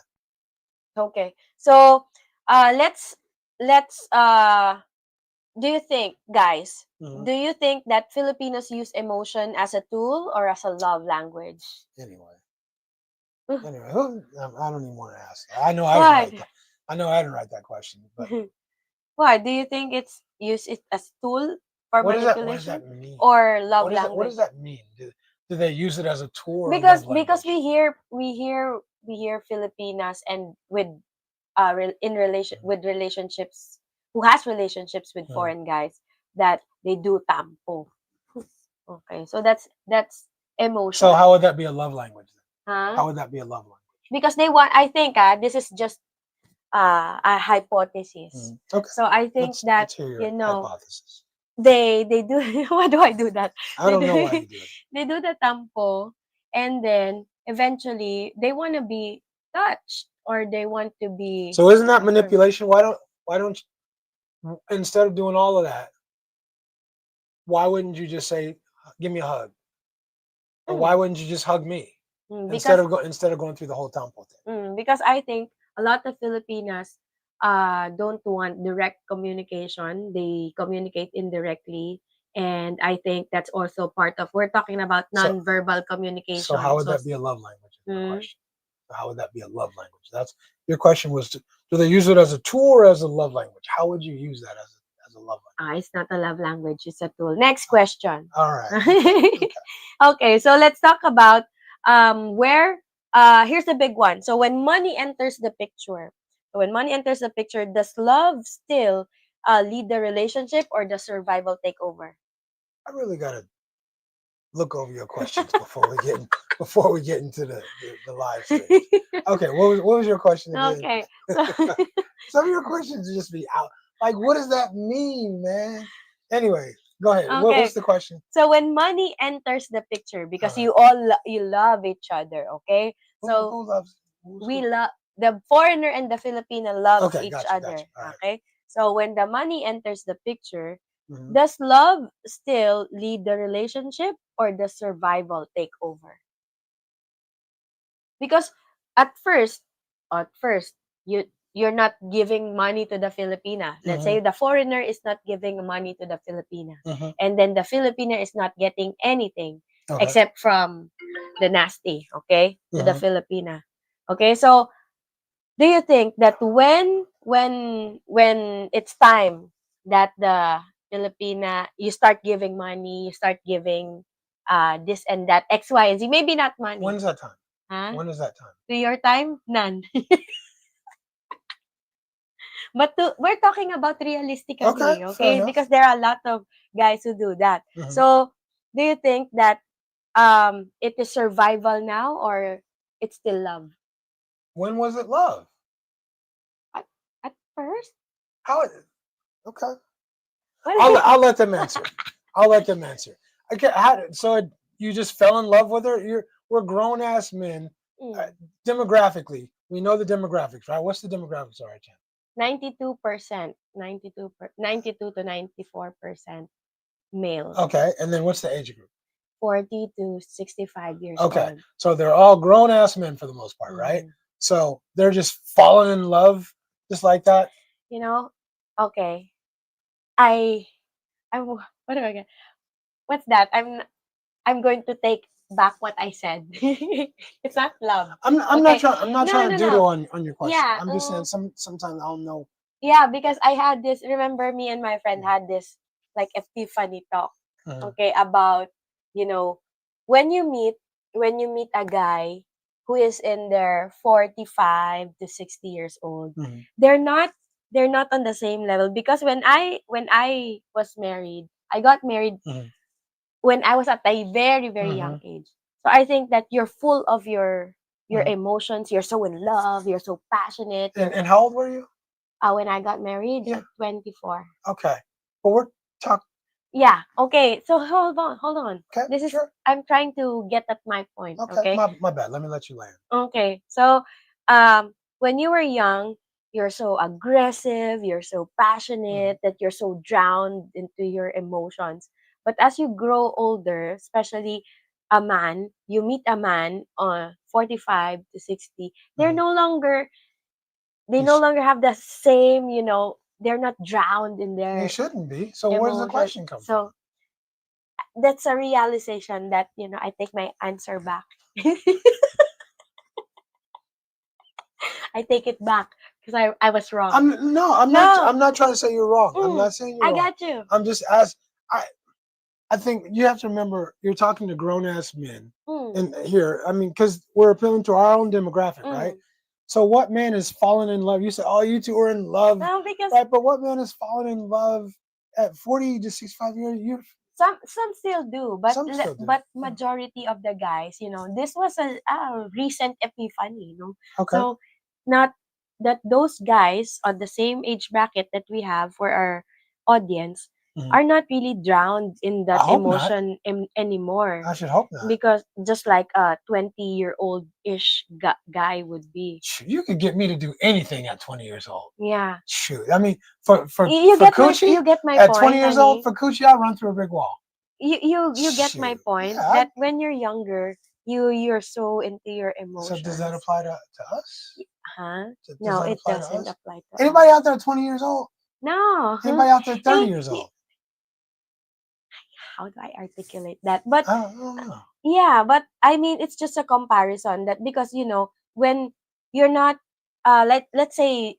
Okay. So, let's do you think, guys, Hmm. do you think that Filipinos use emotion as a tool or as a love language? Anyway, I don't even want to ask that. I know I didn't What? write that. I know I didn't write that question, but Why do you think it's use it as tool for what does that manipulation mean? or love What does language? that mean? Do they use it as a tool or a Because love because language? we hear Filipinas and with in relation Mhm. with relationships, who has relationships with Mhm. foreign guys, that they do tampo. Okay, so that's So emotion, how would that be a love language then? huh? How would that be a love language? Because they want. I think this is just a hypothesis. Mhm. Okay, So I think that, let's hear your you know hypothesis. they do. Why do I do that? I They don't do know why you do it. they do the tampo, and then eventually they want to be touched, or they want to be So isn't that affirmed. manipulation? Why don't instead of doing all of that, why wouldn't you just say, "Give me a hug," or why Mm, wouldn't you just hug me because instead of going through the whole temple thing? because I think a lot of Filipinas don't want direct communication. They communicate indirectly. And I think that's also part of, we're talking about So nonverbal so how communication. would So, that be a love language? Is my mm, question. So how would that be a love language? That's your question was. Do they use it as a tool or as a love language? How would you use that as a love it's not a love language, it's a tool. Next question. language? All right. Okay. Okay. Okay, so let's talk about where here's the big one. So when money enters the picture, So when money enters the picture, does love still lead the relationship, or does survival take over? I really gotta look over your questions before before we get into the live stream. Okay, what was your question again? Okay, so Some of your questions just be out. Like, what does that mean, man? Anyway, go ahead. okay, What's the question? so when money enters the picture, because Uh, you all you love each other, okay? So who loves who's we who? love the foreigner and the Filipino loves Okay, each got other, you. All right. okay? So when the money enters the picture, Mhm. does love still lead the relationship, or does survival take over? Because at first, at first, you're not giving money to the Filipina. Let's say Mhm. the foreigner is not giving money to the Filipina, Mhm. and then the Filipina is not getting anything Okay. except from the nasty, okay, to the Mhm. Filipina. Okay, so do you think that when it's time that the Filipina, you start giving money, you start giving this and that, X, Y, and Z, maybe not money, When's that time? huh? When is that time? To your time, none. But we're talking about Okay, realistically, fair okay? enough. Because there are a lot of guys who do that. Mhm. So, do you think that it is survival now, or it's still love? When was it love? At, at first, How? Okay. well, I'll let them answer. I'll let them answer. Okay. You just fell in love with her? We're grown ass men. Uh, mm, Demographically, we know the demographics, right? What's the demographics? All right, Chen. 92%, 92 to 94% male, Okay, and then what's the age group? 40 to 65 years Okay, old. so they're all grown ass men for the most part, right? Mhm. So they're just falling in love just like that. You know, okay. I, what do I get? What's that? I'm going to take back what I said. It's not love. Okay. I'm not No, trying to no, doodle no. on your question. Yeah. I'm just saying sometimes I don't know. Yeah, because I had this, remember me and my friend had this like epiphany talk, Mhm, okay, about, you know, when you meet when you meet a guy who is in their 45 to 60 years old, mhm, they're not they're not on the same level, because when I was married, I got married mhm, when I was at a very, very young mhm, age. So I think that you're full of your mhm. emotions, you're so in love, you're so passionate, you're And how old were you? when I got married Yeah. at 24. Okay. But we're talking. Yeah, okay. So hold on, hold on. Okay. This is Sure. I'm trying to get at my point, Okay. okay? My bad. Let me let you land. Okay. So when you were young, you're so aggressive, you're so Mhm, passionate, that you're so drowned into your emotions. But as you grow older, especially you meet a man 45 to 60, mhm. they You no sh- longer have the same, they're not drowned in you their shouldn't be. So where does the emotion. question come from? So that's a realization that, I take my answer back. I take it back because I was wrong. No, I'm not trying to say you're wrong. I'm mm, not saying you're I wrong. got you. I'm just as I I think you have to remember you're talking to grown ass men. Mm, And here, I mean, because we're appealing to our own demographic, right? mm. So what man is falling in love? You said, oh, you two are in love, No, because right? But what man is falling in love at 40 to 65 years? You some still do, but some still do. majority of the guys, this was a recent epiphany, Okay. So not that those guys on the same age bracket that we have for our audience Mhm. are not really drowned in I that hope not. emotion anymore, I should hope not. because just like a 20-year-old ish guy would be. Shoot, you could get me to do anything at 20 years old. Yeah. Shoot, I mean, You for get my coochie at 20 point, years old, honey. for coochie, I'll run through a brick wall. You get my Shoot, point, yeah. that when you're younger, you're so into your So does that emotions. apply to us? Huh? Does No, that it apply to doesn't us? apply to Anybody us. out there 20 years old? No. Anybody out there 30 Eh, years old? how do I articulate that? But I don't know. yeah, but I mean, it's just a comparison, that because when you're not let's say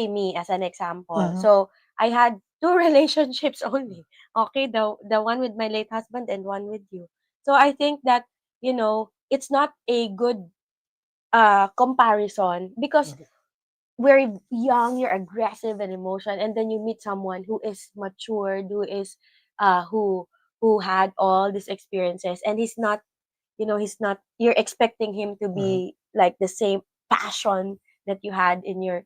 me as an example. Hmm. So I had two relationships only. Okay, the one with my late husband and one with you. So I think that, it's not a good comparison, because Okay. very young, you're aggressive and emotional, and then you meet someone who is matured, who is uh who who had all these experiences, and he's not, he's not, you're expecting him to Mhm. be like the same passion that you had in your,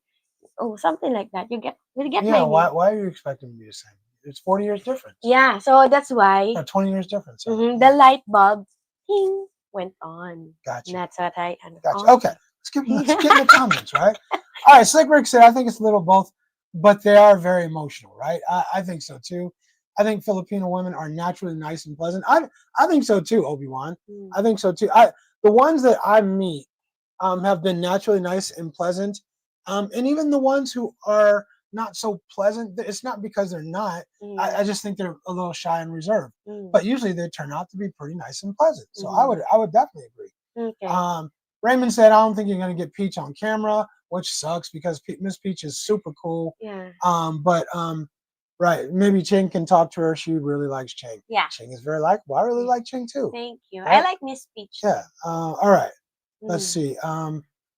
something like that. You get Yeah, my mean. why are you expecting to be the same? It's 40 years difference. Yeah, so that's why, 20 years difference. the light bulb ting went on. And Gotcha. that's what I Gotcha. Okay. okay. Let's get in the comments, right? All right, Slick Rick said, I think it's a little both, but they are very emotional, right? I think so too. I think Filipino women are naturally nice and pleasant. I think so too, Obi-Wan. Mm, I think so too. The ones that I meet have been naturally nice and pleasant. And even the ones who are not so pleasant, it's not because they're not. I mm, just think they're a little shy and reserved. mm, But usually they turn out to be pretty nice and pleasant. So I mm. would I would definitely agree. Okay. Um, Raymond said, I don't think you're going to get Peach on camera, which sucks because Miss Peach is super cool. Yeah. But right, maybe Cheng can talk to her. She really likes Cheng. Yeah. Cheng is very likable. I really Yeah. like Cheng too. Thank you. I Right? like Miss Peach Yeah. too. All right. Let's Mm. see.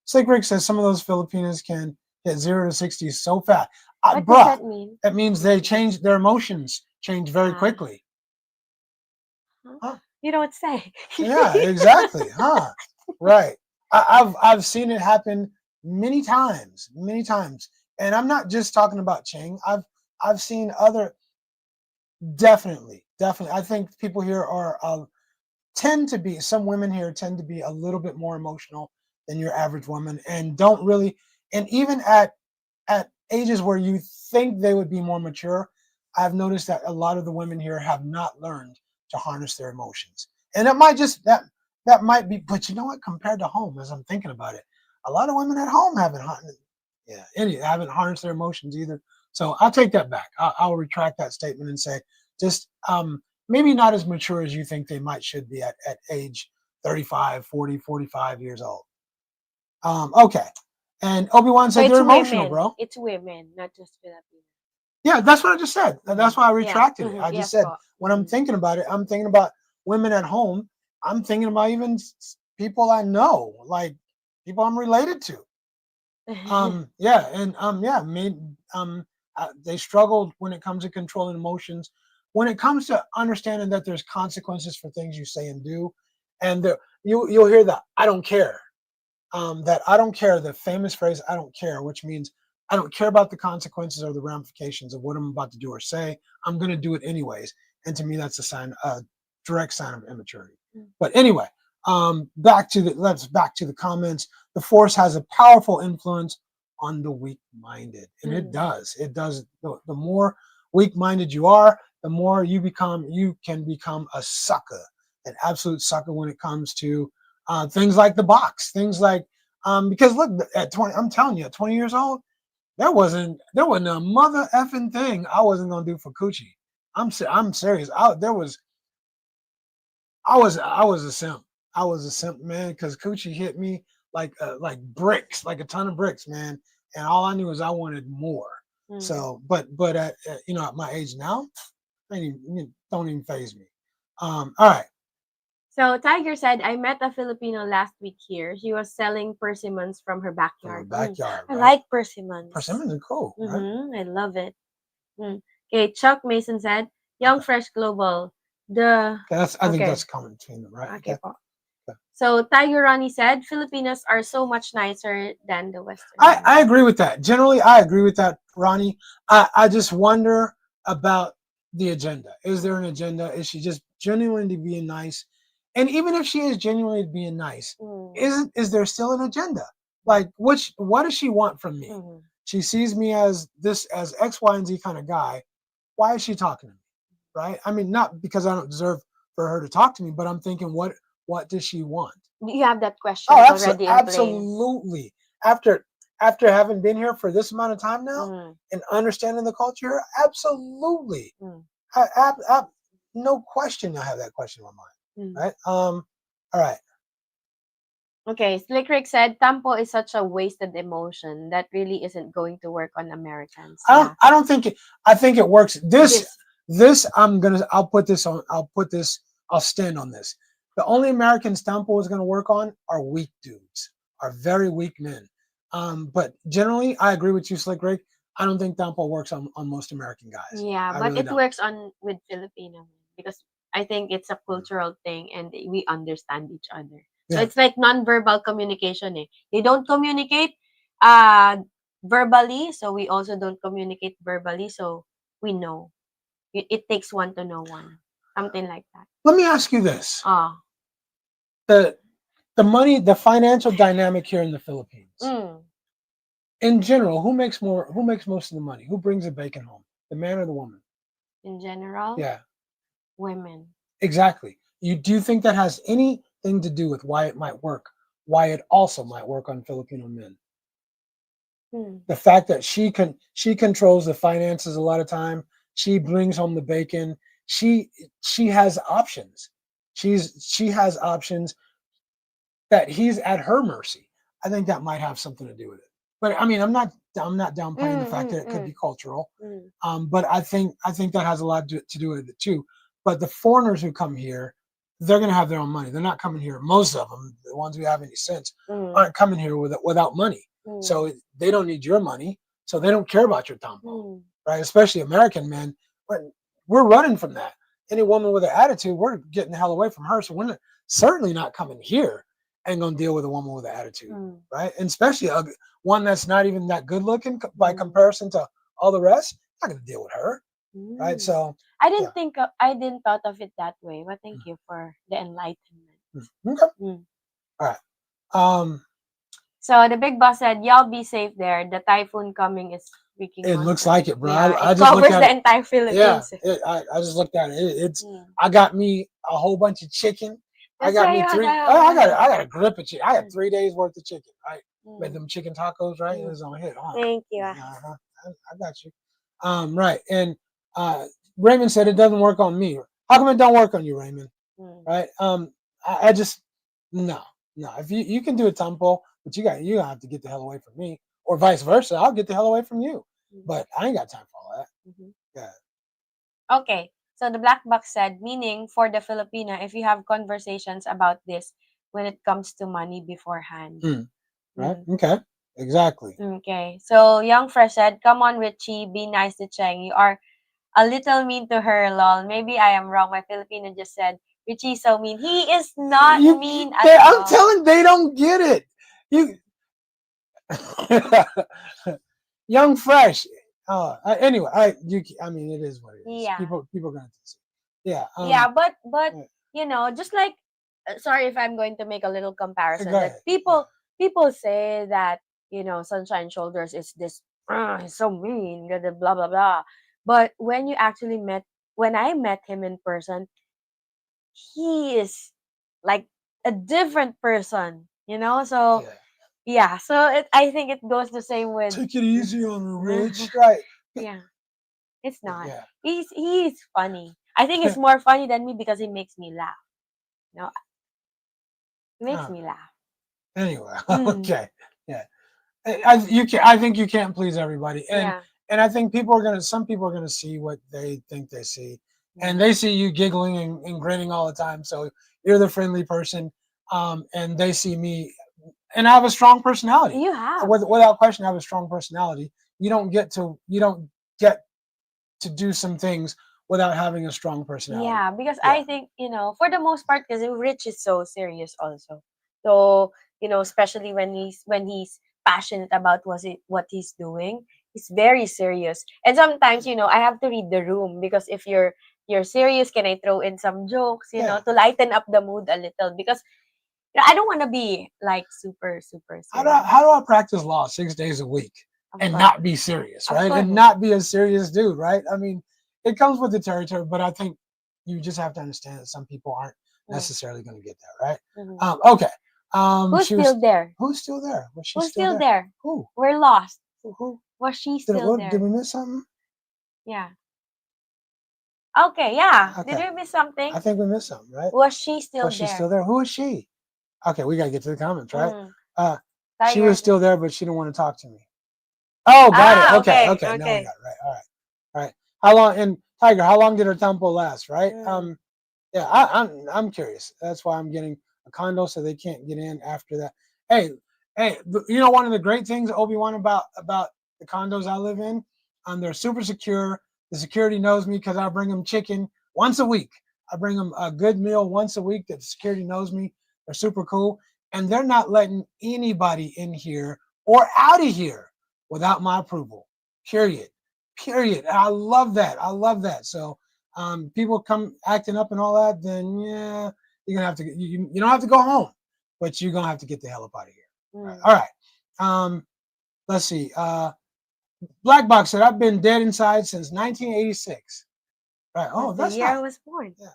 Slick Rick says some of those Filipinas can hit 0 to 60 so fast. What does Bruh, that mean? that means they change their emotions change very Ah, quickly. huh? Huh? You don't say. Yeah, exactly. Huh? Right. I've seen it happen many times, and I'm not just talking about Cheng. I've seen other definitely. I think people here are tend to be some women here tend to be a little bit more emotional than your average woman, and don't really, and even at ages where you think they would be more mature, I've noticed that a lot of the women here have not learned to harness their emotions. And it might just that might be, but you know what? Compared to home, as I'm thinking about it, a lot of women at home haven't haven't harnessed their emotions either. So I'll take that back. I'll retract that statement and say just maybe not as mature as you think they might should be at age 35, 40, 45 years old. Okay. And Obi-Wan So said they're it's emotional, women. bro. It's women, not just Filipino. Yeah, that's what I just said. That's why I Yeah. retracted it. I just Yes, said po. when I'm thinking about it, I'm thinking about women at home. I'm thinking about even people I know, like people I'm related to. Yeah, and yeah, they struggled when it comes to controlling emotions. When it comes to understanding that there's consequences for things you say and do, and you'll hear that I don't care. That I don't care, the famous phrase I don't care, which means I don't care about the consequences or the ramifications of what I'm about to do or say. I'm going to do it anyways. And to me, that's a direct sign of immaturity. But anyway, back to the comments. The force has a powerful influence on the weak-minded, and it Mm. does. It does. The more weak-minded you are, the more you can become a sucker, an absolute sucker when it comes to things like the box, things like because look, at 20, I'm telling you, at 20 years old, there wasn't a mother effing thing I wasn't gonna do for coochie. I'm serious. I was a simp. I was a simp, man, because coochie hit me like bricks, like a ton of bricks, man. And all I knew is I wanted more. Mm. So, but at my age now, don't even phase me. All right, So Tiger said, I met a Filipino last week here. She was selling persimmons from her from a backyard. backyard, I right? like persimmons. Persimmons are cool, right? I love it. Mm. Okay, Chuck Mason said, Young Okay. Fresh Global. The I think okay, that's common between them, right? okay Okay. po. Okay. So Tiger Ronnie said, Filipinos are so much nicer than the Western I men. agree with that. Generally, I agree with that, Ronnie. I just wonder about the agenda. Is there an agenda? Is she just genuinely being nice? And even if she is genuinely being nice, Mm. is there still an agenda? Like, what does she want from me? Mm. She sees me as X, Y, and Z kind of guy. Why is she talking to me? Right? I mean, not because I don't deserve for her to talk to me, but I'm thinking, what does she want? You have that question Oh, already in place. absolutely. After after having been here for this amount of time now Mm. and understanding the culture, absolutely. Mm. I, no question, I have that question in my mind. Mm. Right? All right. Okay, Slick Rick said, Tampo is such a wasted emotion that really isn't going to work on Americans. Yeah. I don't think it. I think it works. This. This I'll put this on. I'll stand on this. The only American Stampo is gonna work on are weak dudes, are very weak men. But generally, I agree with you, Slick Rick. I don't think tampo works on most American guys. Yeah, I but really it don't. works on with Filipino men because I think it's a cultural thing and we understand each other. So Yeah. it's like non-verbal communication. Eh. They don't communicate uh verbally, so we also don't communicate verbally. So we know it takes one to know one, something like that. Let me ask you this: Ah, the the financial dynamic here in the Philippines, mm, in general, who makes most of the money? Who brings the bacon home? The man or the woman? in general, Yeah, women. exactly. Do you think that has anything to do with why it might work? Why it also might work on Filipino men? Hmm. The fact that she controls the finances a lot of time. She brings home the bacon. She she has options. She has options that he's at her mercy. I think that might have something to do with it. But I mean, I'm not downplaying the Mm, fact mm, that it could mm, be cultural. mm, But I think that has a lot to do with it too. But the foreigners who come here, they're going to have their own money. They're not coming here. Most of them, the ones who have any sense, mm, aren't coming here without money. mm, So they don't need your money. So they don't care about your tampo, mm, right? Especially American men. But we're running from that. Any woman with an attitude, we're getting the hell away from her. So we're certainly not coming here and going to deal with a woman with an attitude, mm, right? And especially one that's not even that good looking by mm, comparison to all the rest. Not going to deal with her, right? mm. So, yeah. I didn't thought of it that way, but thank you for the enlightenment. Okay. Mm. All right. Um, So the big boss said, "Y'all be safe there. The typhoon coming is freaking it looks monster." like it, bro. Yeah, I it just looked covers at the it. entire Yeah, Philippines. I just looked at it. It's Mm. I got me a whole bunch of chicken. I That's got why me you had three. a Oh, yeah. I got a grip of chicken. I got Mm, 3 days worth of chicken. Right, made mm, them chicken tacos. Right, it mm. was on hit. Huh? Thank you. Uh-huh. I got you. Right, and uh, Raymond said it doesn't work on me. How come it don't work on you, Raymond? Mm, Right? I just no, no. If you can do a tempo, but you gonna have to get the hell away from me, or vice versa. I'll get the hell away from you. mm, But I ain't got time for all that. mhm. Yeah. Okay, so the black box said, meaning for the Filipina, if you have conversations about this when it comes to money beforehand. Right. Mm. Okay. Exactly. Okay, so Young Fresh said, "Come on, Richie, be nice to Cheng. You are a little mean to her, lol. Maybe I am wrong. My Filipino just said, Richie's so mean. He is not mean at I'm all." telling they don't get it. You young fresh. Anyway, I mean, it is what it is. Yeah. People are gonna see. Yeah. Yeah, but Yeah, just like sorry if I'm going to make a little go comparison that ahead. Yeah. people say that, Sunshine Shoulders is this he's so mean, blah blah blah. But when I met him in person, he is like a different person. So Yeah. yeah, so I think it goes the same with Take it easy on her, Rich. Right. yeah, it's not. Yeah. He's funny. I think he's more funny than me because he makes me laugh. No, he makes Uh, me laugh. anyway. Mm, Okay. Yeah. You can. I think you can't please everybody, yeah. and I think some people are gonna see what they think they see, and Mm. they see you giggling and grinning all the time. So you're the friendly person, and they see me, and I have a strong personality. You have. Without question, I have a strong personality. You don't get to do some things without having a strong personality. Yeah, because Yeah. I think, for the most part, because Rich is so serious also. So, especially when he's passionate about what he's doing, he's very serious. And sometimes, I have to read the room because if you're serious, can I throw in some jokes, Yeah. to lighten up the mood a little? Because I don't want to be like super, super serious. How do I practice law 6 days a week Of and course. not be serious, Of right? And course. not be a serious dude, right? I mean, it comes with the territory, but I think you just have to understand that some people aren't Mm, necessarily going to get that, right? mhm. Okay. Who's She was. still there? Who's still there? Was she Who's still still there? there? Who? We're lost. Who? Was she still Did there? we miss something? Yeah. Okay, yeah. Did Okay. we miss something? I think we missed something, right? Was she still Was she still there? there? Who is she? Okay, we got to get to the comments, right? Mm. Uh, she was Tiger. still there, but she didn't want to talk to me. Oh, got it. Okay, Okay, okay. Now we okay. got it right. All right. All right. How long? And Tiger, how long did her tempo last? Right. Mm. Yeah, I'm curious. That's why I'm getting a condo so they can't get in after that. Hey, Hey, you know, one of the great things, Obi-Wan, about the condos I live in, they're super secure. The security knows me because I bring them chicken once a week. I bring them a good meal once a week. That the security knows me. They're super cool, and they're not letting anybody in here or out of here without my approval. Period. Period. I love that. I love that. So, people come acting up and all that, then yeah, you're gonna have to. You don't have to go home, but you're gonna have to get the hell up out of here. Mm. All right. Let's see. Black Box said, I've been dead inside since 1986. Right. Oh, That's the that's year I not. was born. Yeah.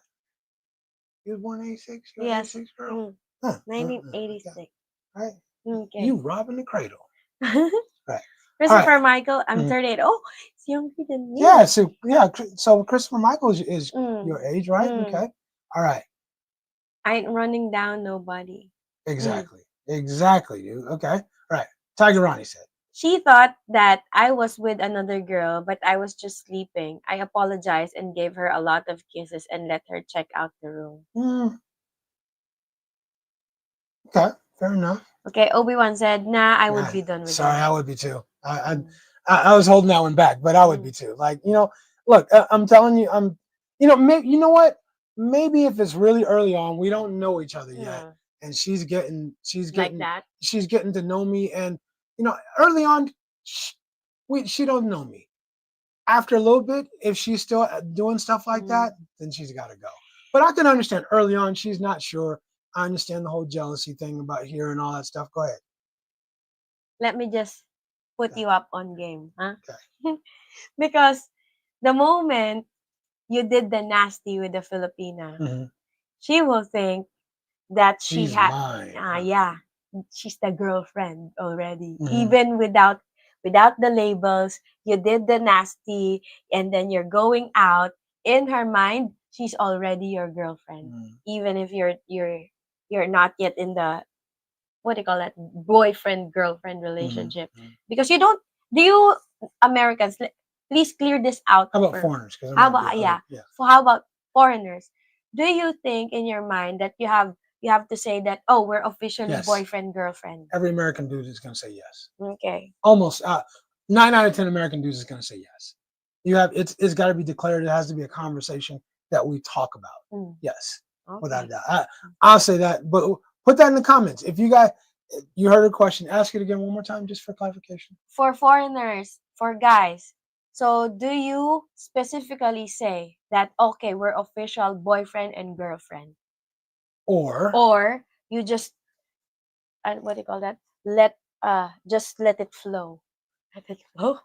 You was born in 86? You're an Yes. 86 girl? Mm. Huh. Okay. 1986. Right. Okay. You robbing the cradle. Right. All right. Christopher Michael, I'm Mhm. 38. Oh, it's younger than me. Yeah. So, yeah. So, Christopher Michael is Mm. your age, right? Mm. Okay. All right. I ain't running down nobody. Mm. Exactly. Exactly, dude. Okay. All right. Tiger Ronnie said. She thought that I was with another girl, but I was just sleeping. I apologized and gave her a lot of kisses and let her check out the room. Mm, okay. Fair enough. Okay, Obi-Wan said, nah, I would Yeah, be done with sorry, her. I would be too. Mm. I was holding that one back, but I would Mm. be too. Like, you know, look, I'm telling you, you know what? Maybe if it's really early on, we don't know each other yet, Yeah. and Like that. she's getting to know me, and you know, early on, she don't know me. After a little bit, if she's still doing stuff like Mm. that, then she's got to go. But I can understand early on, she's not sure. I understand the whole jealousy thing about here and all that stuff. Go ahead. Let me just put Okay. you up on game, huh? Okay. Because the moment you did the nasty with the Filipina, Mhm. she will think that she She's had, mine. yeah, she's the girlfriend already. Mhm. Even without the labels, you did the nasty, and then you're going out. In her mind, she's already your girlfriend, Mhm. even if you're not yet in the, what do you call that, boyfriend girlfriend Mhm. relationship, Mhm. because you don't. Do you Americans? Please clear this out How about for me. foreigners? Because there How might be about, other. yeah? Yeah. So how about foreigners? Do you think in your mind that you have to say that, oh, we're officially Yes. boyfriend girlfriend? Every American dude is going to say yes. Okay. Almost 9 out of 10 American dudes is going to say yes. You have it's got to be declared. It has to be a conversation that we talk about. Mm, Yes, without a okay. doubt. I'll say that. But put that in the comments. If you heard a question, ask it again one more time just for clarification. For foreigners, for guys. So do you specifically say that, okay, we're official boyfriend and girlfriend, Or or you just, what do you call that? Just let it flow. Let it flow.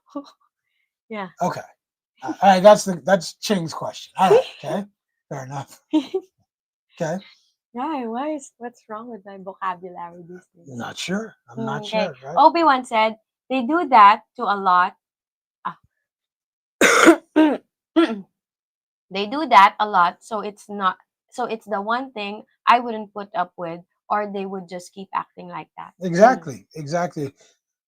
Yeah. okay. All right, that's Ching's question. All right, okay, fair enough. Okay, What's wrong with my vocabulary these days? not sure. I'm not Okay. sure. Right? Obi-Wan said they do that to a lot. Ah. They do that a lot, so it's the one thing I wouldn't put up with, or they would just keep acting like that. Mm. Exactly. Exactly.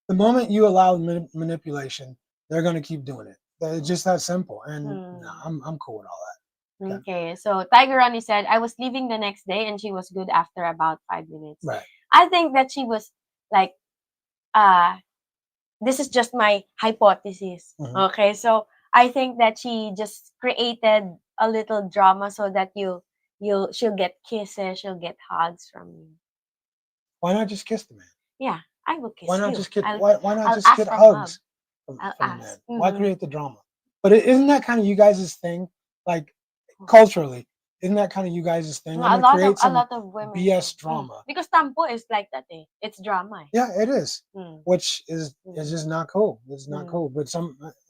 The moment you allow manipulation, they're going to keep doing it. It's just that simple. And no, Mm. I'm cool with all that. Okay. Okay, so Tiger Ronnie said, I was leaving the next day and she was good after about 5 minutes. Right. I think that she was like, uh, this is just my hypothesis. Hmm. Okay, so I think that she just created a little drama so that she'll get kisses, she'll get hugs from you. Why not just kiss the man? Yeah, I will Why kiss not you. just get I'll why not I'll just ask get for hug. hugs I'll from the man? ask. Why Mm-hmm. create the drama? But isn't that kind of you guys' thing? Like culturally, isn't that kind of you guys' thing? I'm A gonna lot of create some women do. BS Mm. drama. Because tampo is like that, eh. It's drama. Yeah, it is. Eh. Mm. Which is Mm. just not cool. It's not Mm. cool. But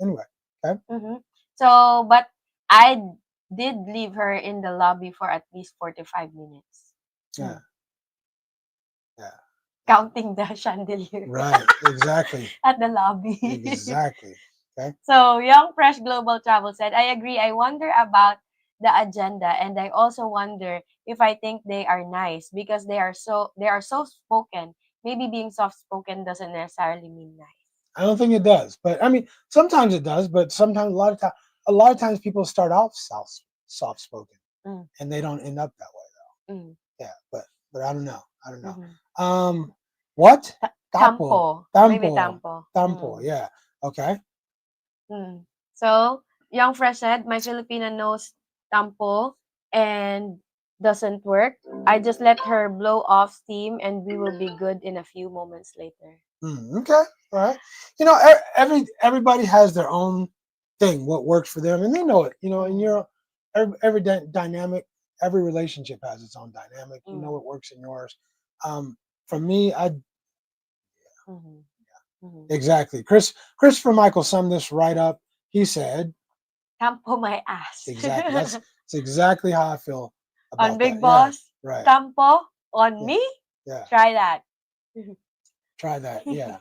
anyway. Okay. Mm-hmm. So, but I did leave her in the lobby for at least 45 minutes. Yeah. Mm. Yeah. Counting the chandelier Right. Exactly. at the lobby. Exactly. Okay. So, Young Fresh Global Travel said, I agree. I wonder about the agenda, and I also wonder if I think they are nice because they are so spoken. Maybe being soft spoken doesn't necessarily mean nice. I don't think it does, but I mean, sometimes it does. But sometimes a lot of times people start off soft spoken, Mm, and they don't end up that way though. mm, Yeah. But I don't know. I don't know. mhm. Um, what? Tapo. Tampo. Maybe Tampo. tampo. Tampo. Yeah. Okay. So, Young Fresh said, my Filipina knows tampo and doesn't work. I just let her blow off steam and we will be good in a few moments later. Okay. All right. You know, everybody has their own thing, what works for them, and they know it. You know, and Mm. every dynamic, every relationship has its own dynamic. You know Mm. what works in yours. For me, I Mhm. Mhm. exactly. Christopher Michael summed this right up. He said, Tampo my ass. exactly. That's exactly how I feel On about that. Big Yeah. Boss, Right. tampo on Yeah. me. Yeah. Try that. Try that. Yeah. Try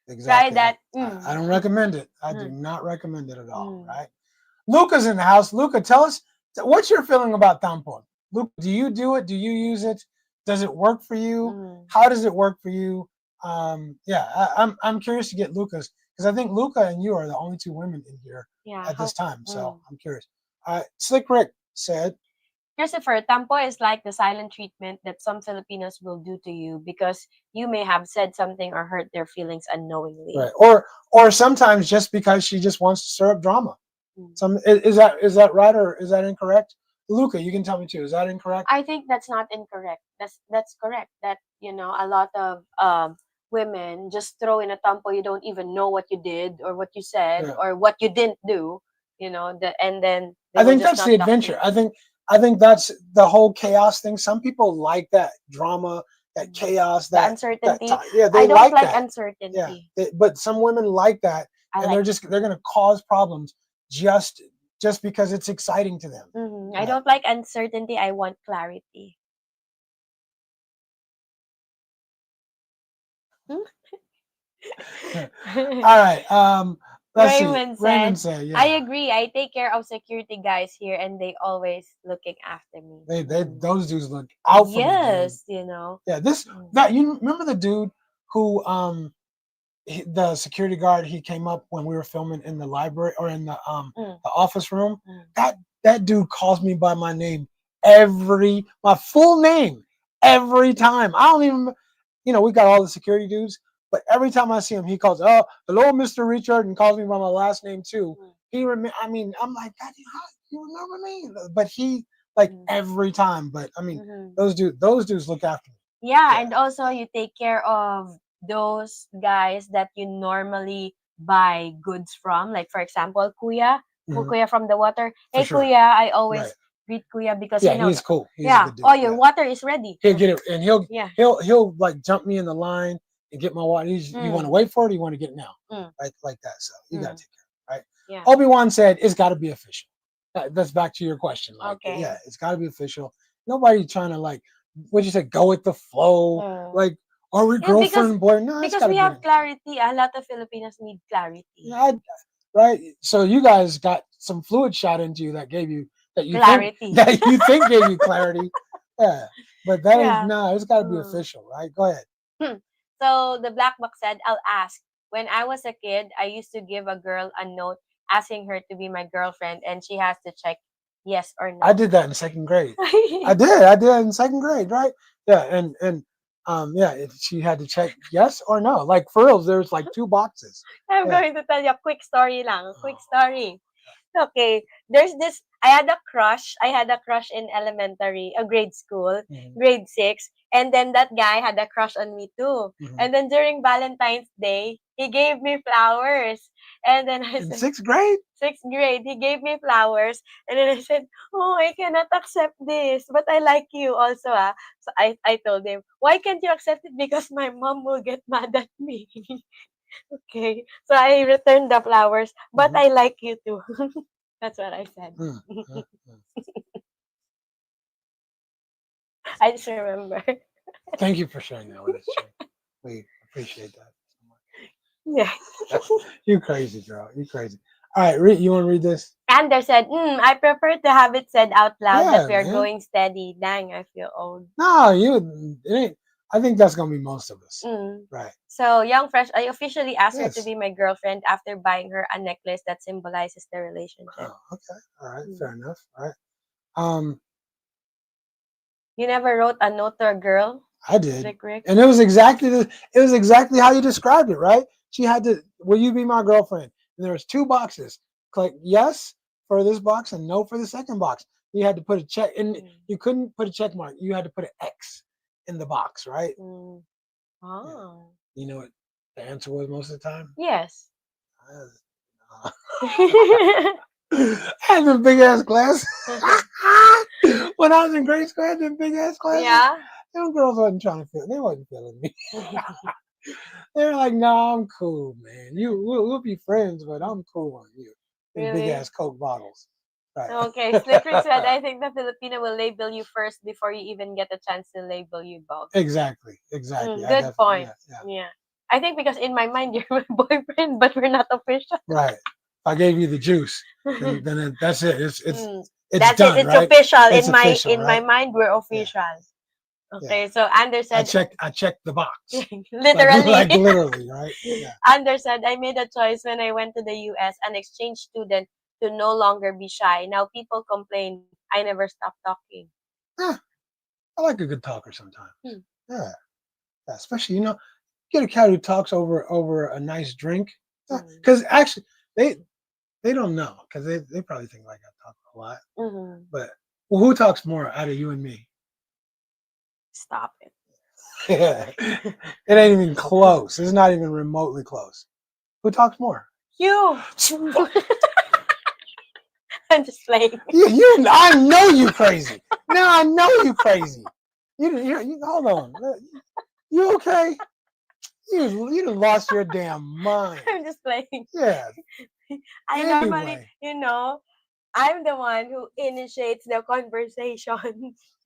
Exactly. that. I don't recommend it. I do Mm. not recommend it at all. Mm. Right. Luca's in the house. Luca, tell us what's your feeling about tampon. Luca, do you do it? Do you use it? Does it work for you? Mm. How does it work for you? Yeah, I'm curious to get Luca's because I think Luca and you are the only two women in here Yeah. at this How? time. So Mm. I'm curious. Slick Rick said, Christopher, tampo is like the silent treatment that some Filipinos will do to you because you may have said something or hurt their feelings unknowingly. right, or sometimes just because she just wants to stir up drama. Mm. Is that right or is that incorrect? Luca, you can tell me too. Is that incorrect? I think that's not incorrect. That's correct. That a lot of women just throw in a tampo. You don't even know what you did or what you said Yeah. or what you didn't do. And then they I will think just that's the not talk to adventure. you. I think that's the whole chaos thing. Some people like that drama, that Mm. chaos, The that uncertainty. yeah, they I don't like like that. Yeah, uncertainty. but some women like that, I and like. they're going to cause problems just because it's exciting to them. I Right. don't like uncertainty. I want clarity. All right. Let's see. Raymond Raymond said, said, I yeah, agree. I take care of security guys here and they always looking after me. they Mm. those dudes look out for me, dude. Yes. Yeah, Mm. that you remember the dude who the security guard, he came up when we were filming in the library or in Mm. the office room. Mm. That dude calls me by my name my full name every time. I don't even we got all the security dudes, but every time I see him, he calls, oh, hello, Mr. Richard, and calls me by my last name too. Mm. I'm like, God, how you remember me? But he like Mm. every time. But I mean, Mhm. those dudes look after me. Yeah, Yeah. and also you take care of those guys that you normally buy goods from. Like for example, Mhm. Kuya from the water. For Hey sure. Kuya, I Right. always greet Kuya because Yeah, he's cool. He's a yeah, good oh dude. your Yeah. water is ready. He'll get it, and Yeah. he'll like jump me in the line and get my water. You want to Mm. wait for it, or you want to get it now, Mm. like that. So you got Mm. to take care, right? Yeah. Obi-Wan said it's got to be official. That's back to your question. Like, Okay. yeah, it's got to be official. Nobody trying to like, what you say, go with the flow. Mm. Like, are we Yeah, girlfriend and boy? No, it's got because to we be. have clarity. A lot of Filipinos need clarity. Yeah, right. So you guys got some fluid shot into you that gave you that you think Clarity. that you think gave you clarity. Yeah, but that ain't Yeah. no. It's got to be Mm. official, right? Go ahead. So the black box said, I'll ask. When I was a kid, I used to give a girl a note asking her to be my girlfriend, and she has to check yes or I no. did that in second grade. I did it in second grade, right? Yeah, and yeah, she had to check yes or no. Like for real, there's like two boxes. I'm Yeah. going to tell you a quick story lang. A quick Oh, story. Okay, there's this. I had a crush. I had a crush in elementary, grade school, mhm, grade 6, and then that guy had a crush on me too. mhm. And then during Valentine's Day, he gave me flowers. And then I In said, sixth grade? sixth grade, he gave me flowers, and then I said, "Oh, I cannot accept this, but I like you also." Ah, so I told him, "Why can't you accept it? Because my mom will get mad at me." Okay, so I returned the flowers, but Mhm, I like you too. That's what I said. mm, mm, mm. I just remember. Thank you for sharing that with us, Jay. We appreciate that Yeah. so much. You crazy girl. You crazy. All right, you want to read this? Ander said, I prefer to have it said out loud that Yeah, we are man. going steady. Dang, I feel old. No, it ain't. I think that's gonna be most of us. Mm. Right. So, Young Fresh, I officially asked her to Yes. be my girlfriend after buying her a necklace that symbolizes the relationship. Oh, okay. All right. Mm. Fair enough. All right. Um, You never wrote a note to a girl? I did, Like Rick. and it was exactly how you described it, right? She had to, will you be my girlfriend? And there was two boxes. Click yes for this box and no for the second box. You had to put a check, and you couldn't put a check mark. You had to put an X in the box, right? Mm. Yeah. Oh. You know what the answer was most of the time? Yes. Uh, I had them big ass glasses. When I was in grade school, I had them big ass glasses. Yeah. Them girls wasn't trying to feel. They wasn't feeling me. They were like, "No, I'm cool, man. We'll be friends, but I'm cool on you." And big Really? ass Coke bottles. Right. Okay. Slippery said, I think the Filipino will label you first before you even get a chance to label you both. Exactly. Mm, I good definitely, point. yeah, yeah. Yeah. I think because in my mind you're my boyfriend, but we're not official. Right. If I gave you the juice, then that's it. Mm, It's that's it. done, It's right? official. It's official, In my right? mind, we're Yeah, official. yeah. Okay. So Anders said, I checked the box. literally. Like literally, right? Yeah. Anders said, I made a choice when I went to the US, an exchange student, to no longer be shy. Now people complain. I never stop talking. Eh, I like a good talker sometimes. Hmm. Yeah. Yeah, especially, get a cat who talks over a nice drink. Mm. Because actually, they they don't know, because they probably think like I talk a lot. Mm-hmm. But well, who talks more out of you and me? Stop it. Yeah. It ain't even close. It's not even remotely close. Who talks more? You. I'm just playing. I know you crazy. Now I know you crazy. You hold on. You okay? You done lost your damn mind. I'm just playing. Yeah. I normally, Anyway. I'm the one who initiates the conversation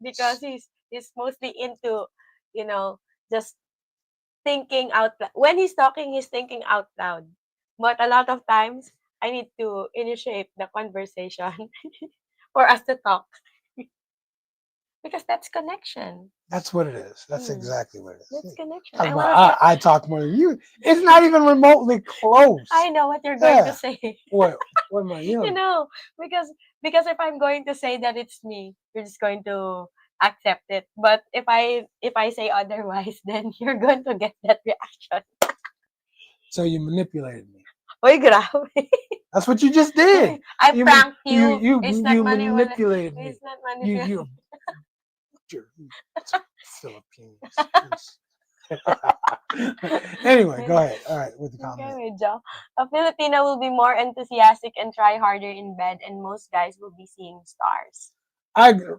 because he's mostly into, you know, just thinking out loud. When he's talking, he's thinking out loud. But a lot of times, I need to initiate the conversation for us to talk because that's connection. That's what it is. That's Hmm. exactly what it That's is. connection. Talk I about want to talk. I talk more than you. It's not even remotely close. I know what you're going to Yeah. say. What am I? You know, because if I'm going to say that it's me, you're just going to accept it. But if I say otherwise, then you're going to get that reaction. So you manipulated me. Oy, grabe. That's what you just did. I You pranked you. It's not you money. manipulated me. It's not You money. you Philippines. Anyway, go ahead. All right, with the Okay, comment. medyo. A Filipino will be more enthusiastic and try harder in bed, and most guys will be seeing stars.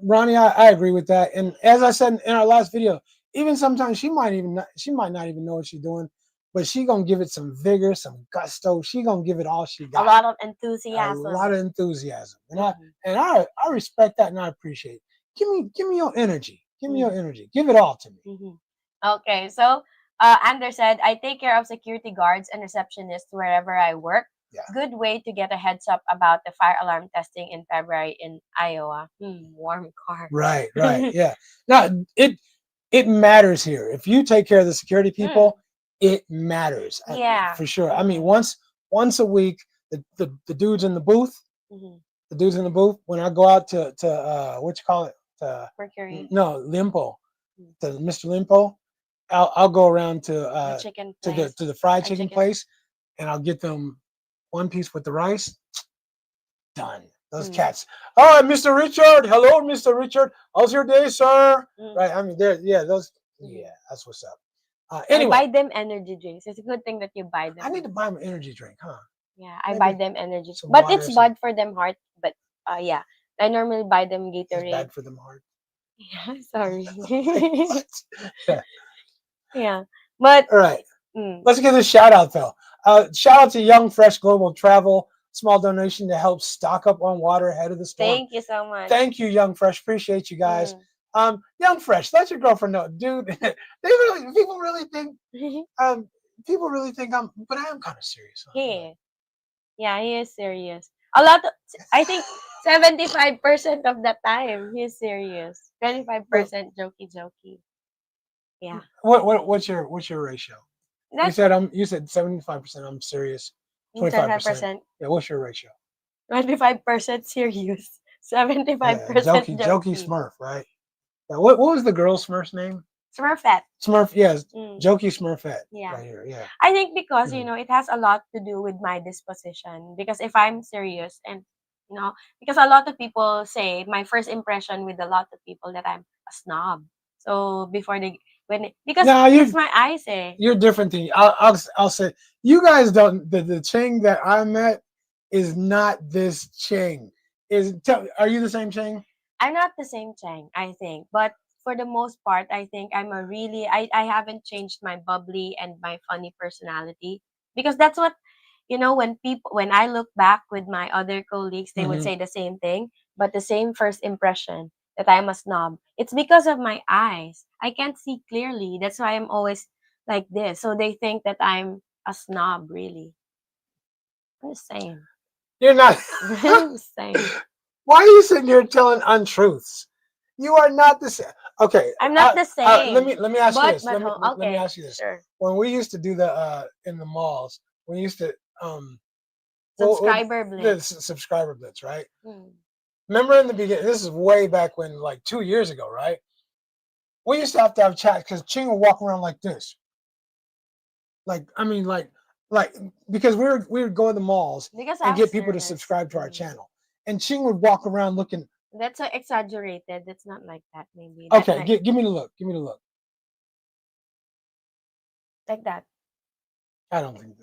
Ronnie, I agree with that. And as I said in our last video, even sometimes she might not even know what she's doing, but she gonna give it some vigor, some gusto. She gonna give it all she A got. lot of A enthusiasm. lot of enthusiasm, and Mhm. I respect that and I appreciate it. Give me your energy. Give me your Mhm. energy. Give it all to me. Mhm. Okay, so Anders said, I take care of security guards and receptionists wherever I work. Yeah. Good way to get a heads up about the fire alarm testing in February in Iowa. Warm car. Right. Yeah. Now it matters here. If you take care of the security people, it matters. Yeah. For sure. I mean, once a week, the dudes in the booth, Mhm. the dudes in the booth, when I go out to what you call it, Mercury. no, Limpo, Mm. to Mr. Limpo, I'll go around The chicken place. to the fried And chicken place, and I'll get them one piece with the rice. Done. Those cats. All right, Mr. Richard. Hello, Mr. Richard. How's your day, sir? Right. I mean, that's what's up. I Anyway, buy them energy drinks. It's a good thing that you buy them. I need to buy them an energy drink, huh? Yeah, I buy Maybe them energy. some But water it's or something. bad for them heart. But yeah, I normally buy them It's Gatorade. bad for them heart. Yeah, sorry. Yeah. Yeah, but All right. Let's give this shout out though. Shout out to Young Fresh Global Travel. Small donation to help stock up on water ahead of the storm. thank you so much. Thank you, Young Fresh. Appreciate you guys. Young Fresh, let your girlfriend know, dude. People really think but I am kind of serious. Yeah, he is serious. I think 75% of the time he's serious. 25% jokey jokey. Yeah. What's your ratio? That's You said 75% I'm serious, 25%. 25%. Yeah, what's your ratio? 25% serious. Yeah, 75% jokey jokey. Smurf, right? Yeah, what was the girl Smurf's name? Smurfette. Smurf, yes, Mm, jokey Smurfette yeah. right here. Yeah. I think because, Mm. it has a lot to do with my disposition. Because if I'm serious and, because a lot of people say my first impression with a lot of people that I'm a snob. So before because Now it's my eyes, eh. you're different than I'll say you guys don't the Cheng that I met is not this Cheng. Are you the same Cheng? I'm not the same Cheng, I think. But for the most part, I think I haven't changed my bubbly and my funny personality. Because that's what, when I look back with my other colleagues, they would Hmm. say the same thing, but the same first impression that I'm a snob. It's because of my eyes. I can't see clearly. That's why I'm always like this. So they think that I'm a snob, really. I'm just saying. You're not. I'm just saying. Why are you sitting here telling untruths? You are not the same. Okay, I'm not the let same. me ask you this. But Let me okay, ask you this. sure. When we used to do the in the malls, we used to Subscriber the blitz. subscriber blitz, right? Mm. Remember in the beginning, this is way back when, like 2 years ago, right? We used to have chat because Ching would walk around like this. Like, I mean, like because we would go to the malls Because I and have get people to service. subscribe to our Mm. channel. And Ching would walk around looking, That's exaggerated. That's not like that. Maybe that okay, like give me the look. Give me the look. like that. I don't think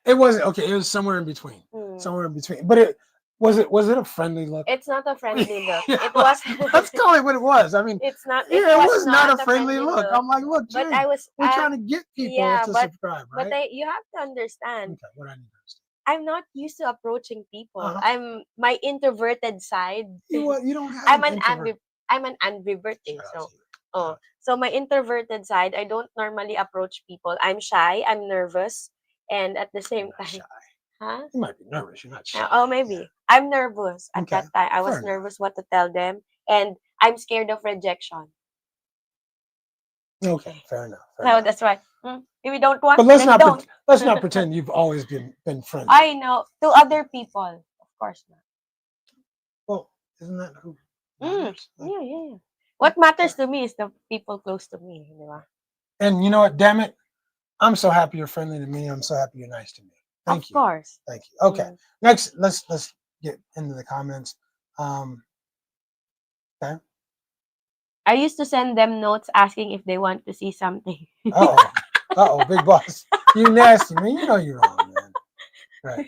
it wasn't okay. It was somewhere in between. Mm. Somewhere in between. But it a friendly look? It's not a friendly look. Yeah, It was. let's call it what it was. I mean, It's not. It yeah, it was was not not a a friendly friendly look. look. I'm like, look, But Ching, we're trying to get people yeah, to subscribe, but right? you have to understand. Okay, what I need to understand. I'm not used to approaching people. Uh-huh. I'm my introverted side. You don't have I'm an an introvert. I'm an ambivert. Eh, Shout out so to you. oh, so my introverted side, I don't normally approach people. I'm shy. I'm nervous, and at the You're same not time, shy. huh? You might be nervous. You're not shy. Oh, Yeah. maybe I'm nervous at Okay. that time. I Fair was enough. nervous what to tell them, and I'm scared of rejection. Okay. Fair enough. Fair So enough. that's why. If you don't want, But let's then not don't. let's not pretend you've always been friendly. I know to other people, of course not. Well, isn't that who Mm, matters? Like, yeah, yeah, yeah. oh, What matters fair. to me is the people close to me, di ba? And you know what? Damn it! I'm so happy you're friendly to me. I'm so happy you're nice to me. Thank Of you. course. Thank you. Okay. Mm. Next, let's get into the comments. Um, okay. I used to send them notes asking if they want to see something. Uh oh. Big boss. You nasty man. You know you're wrong, man. Right.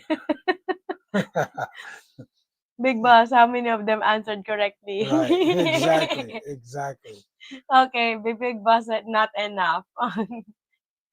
Big boss, how many of them answered correctly? Right. Exactly. Exactly. Okay, big boss said not enough.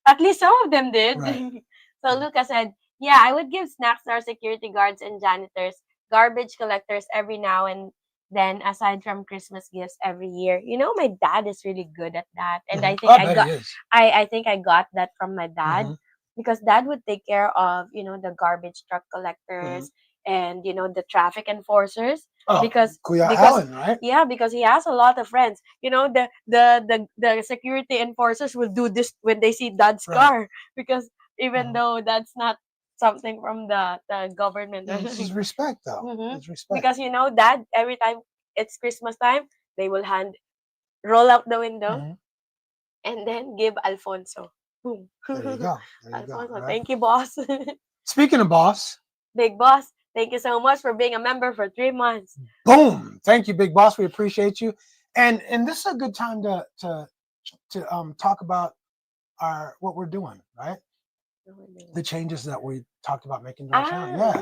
At least some of them did. Right. So Luca said, yeah, I would give snacks to our security guards and janitors, garbage collectors every now and then, aside from Christmas gifts every year. My dad is really good at that. And Mhm. I think I I bet got he is. I think I got that from my dad, Hmm. because dad would take care of, the garbage truck Hmm. collectors and the traffic enforcers, Oh, because Kuya because Allen, right? yeah, because he has a lot of friends. The security enforcers will do this when they see dad's Right. car, because even Mhm. though that's not something from the government. This is respect, though. Hmm. It's respect. Because dad, every time it's Christmas time, they will roll out the window Hmm. and then give Alfonso. Boom. There you go. There you go. Alfonso, Right. thank you, boss. Speaking of boss, Big boss, thank you so much for being a member for 3 months. boom! Thank you, big boss. We appreciate you. And this is a good time to talk about our what we're doing, right? The changes that we talked about making to our channel. Ah, Yeah.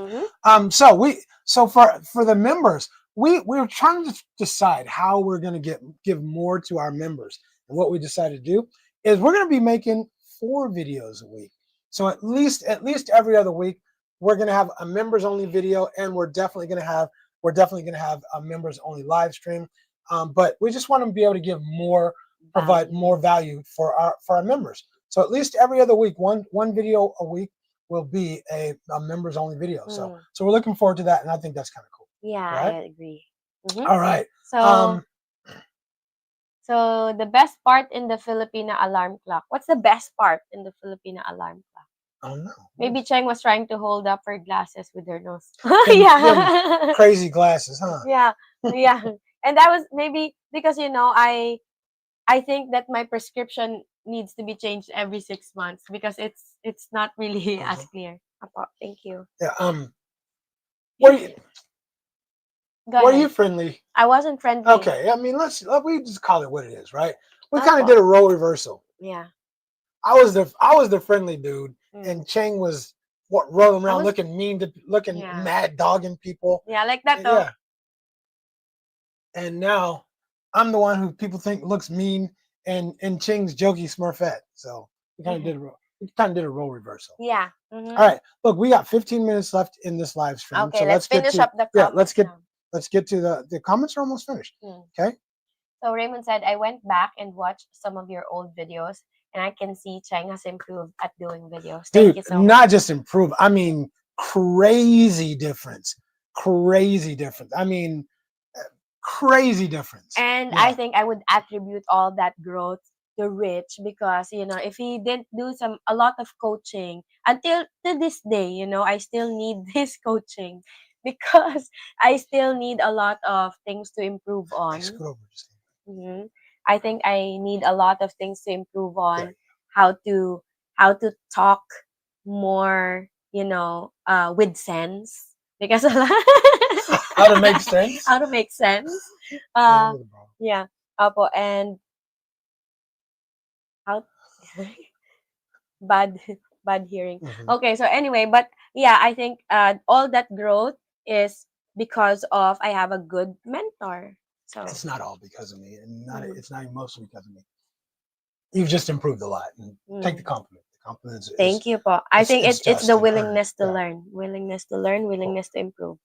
mhm. So for the members, we're trying to decide how we're going to give more to our members. And what we decided to do is we're going to be making 4 videos a week. So at least every other week, we're going to have a members only video, and we're definitely going to have a members only live stream. But we just want to be able to provide more value for our members. So at least every other week, one video a week will be a members only video. So Mm. so we're looking forward to that, and I think that's kind of cool. Yeah, Right? I agree. Hmm. All right. So, Um, so the best part in the Filipina alarm clock. What's the best part in the Filipina alarm clock? I don't know. Maybe Cheng was trying to hold up her glasses with her nose. Them Yeah. crazy glasses, huh? Yeah. Yeah. And that was maybe because I I think that my prescription needs to be changed every 6 months because it's not really as Uh-huh. clear. Apo, thank you. Yeah. What are you? Go What are you ahead. friendly? I wasn't friendly. Okay. I mean, we just call it what it is, right? We kind of Apo. did a role reversal. Yeah. I was the friendly dude, Mm. and Cheng was what rolling I around was looking mean to looking yeah. mad dogging people. Yeah, like that though. Yeah. And now I'm the one who people think looks mean, and Ching's jokey Smurfette. So we kind of did a role reversal. Yeah. All Mm-hmm. right, look, we got 15 minutes left in this live stream, Okay, so let's let's get finish to up the yeah, let's comments get now. let's get to the comments are almost finished. Mm. Okay, So Raymond said, I went back and watched some of your old videos, and I can see Cheng has improved at doing videos. Thank dude, you so not much. just improve. I mean, crazy difference, crazy difference. I mean, crazy difference. And I Yeah, think I would attribute all that growth to Rich because if he didn't do a lot of coaching until to this day, I still need this coaching because I still need a lot of things to improve hey, on. scoot over just hmm I think I need a lot of things to improve there. on how to talk more, with sense because How to make sense? how to make sense. Yeah, give Uh, me the ball. yeah, Apo, and how bad bad hearing. Hmm. Okay, so anyway, but yeah, I think all that growth is because of I have a good mentor. So, It's not all because of me, and not mm, it's not even mostly because of me. You've just improved a lot, and take the mm. compliment. The compliment is Thank you po. I think it's it's the just and earned. willingness to Yeah, learn, willingness to learn, cool. willingness to improve.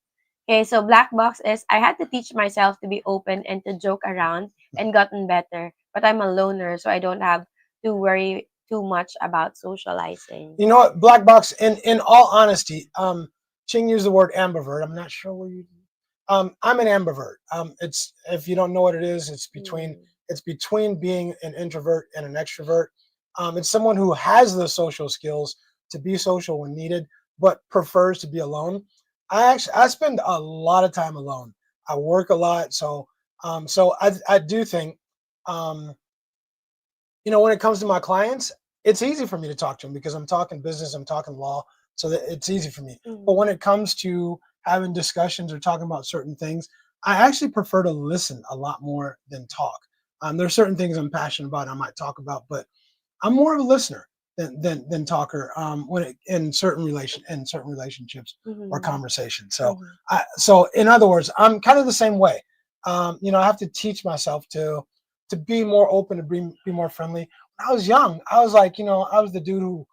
Okay, so black box is I had to teach myself to be open and to joke around and gotten better, but I'm a loner, so I don't have to worry too much about socializing. You know what, black box. In all honesty, Ching used the word ambivert. I'm not sure where you. I'm an ambivert. It's if you don't know what it is, Mm. it's between being an introvert and an extrovert. It's someone who has the social skills to be social when needed, but prefers to be alone. I spend a lot of time alone. I work a lot, so I do think um, when it comes to my clients, it's easy for me to talk to them because I'm talking business, I'm talking law, so that it's easy for me. But when Mm. it comes to having discussions or talking about certain things, I actually prefer to listen a lot more than talk. There's certain things I'm passionate about, I might talk about, but I'm more of a listener than talker when in certain relationships or Mhm. conversations. So Mhm. in other words, I'm kind of the same way. I have to teach myself to be more open, to be more friendly. When I was young, I was like, I was the dude who,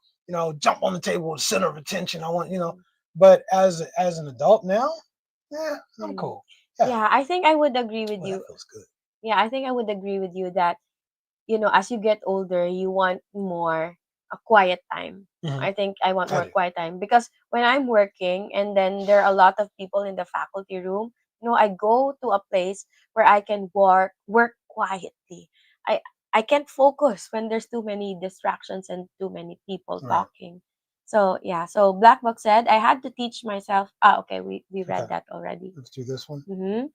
jump on the table, center of attention. Mhm. But as an adult now, yeah, I'm Mm. cool. Yeah, Yeah, I think I would agree with well, that you. feels good. Yeah, I think I would agree with you that, as you get older, you want more a quiet time. Hmm. I think I want I more do. quiet time because when I'm working and then there are a lot of people in the faculty room, I go to a place where I can work quietly. I I can't focus when there's too many distractions and too many people Right. talking. So yeah, so Black Box said I had to teach myself. Okay, we Okay. read that already. Let's do this one. Mm-hmm.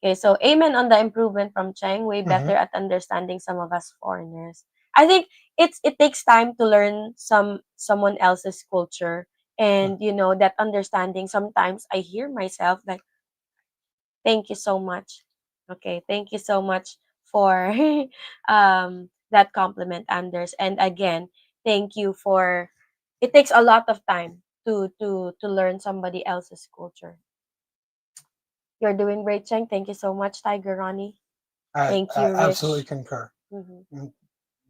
Okay, so amen on the improvement from Cheng. Way Hmm. better at understanding some of us foreigners. I think it takes time to learn someone else's culture, and that understanding. Sometimes I hear myself like, "Thank you so much." Okay, thank you so much for that compliment, Anders. And again, thank you for. It takes a lot of time to learn somebody else's culture. You're doing great, Cheng. Thank you so much, Tiger Ronnie. Thank I you, absolutely Rich. concur. Mhm. Mm,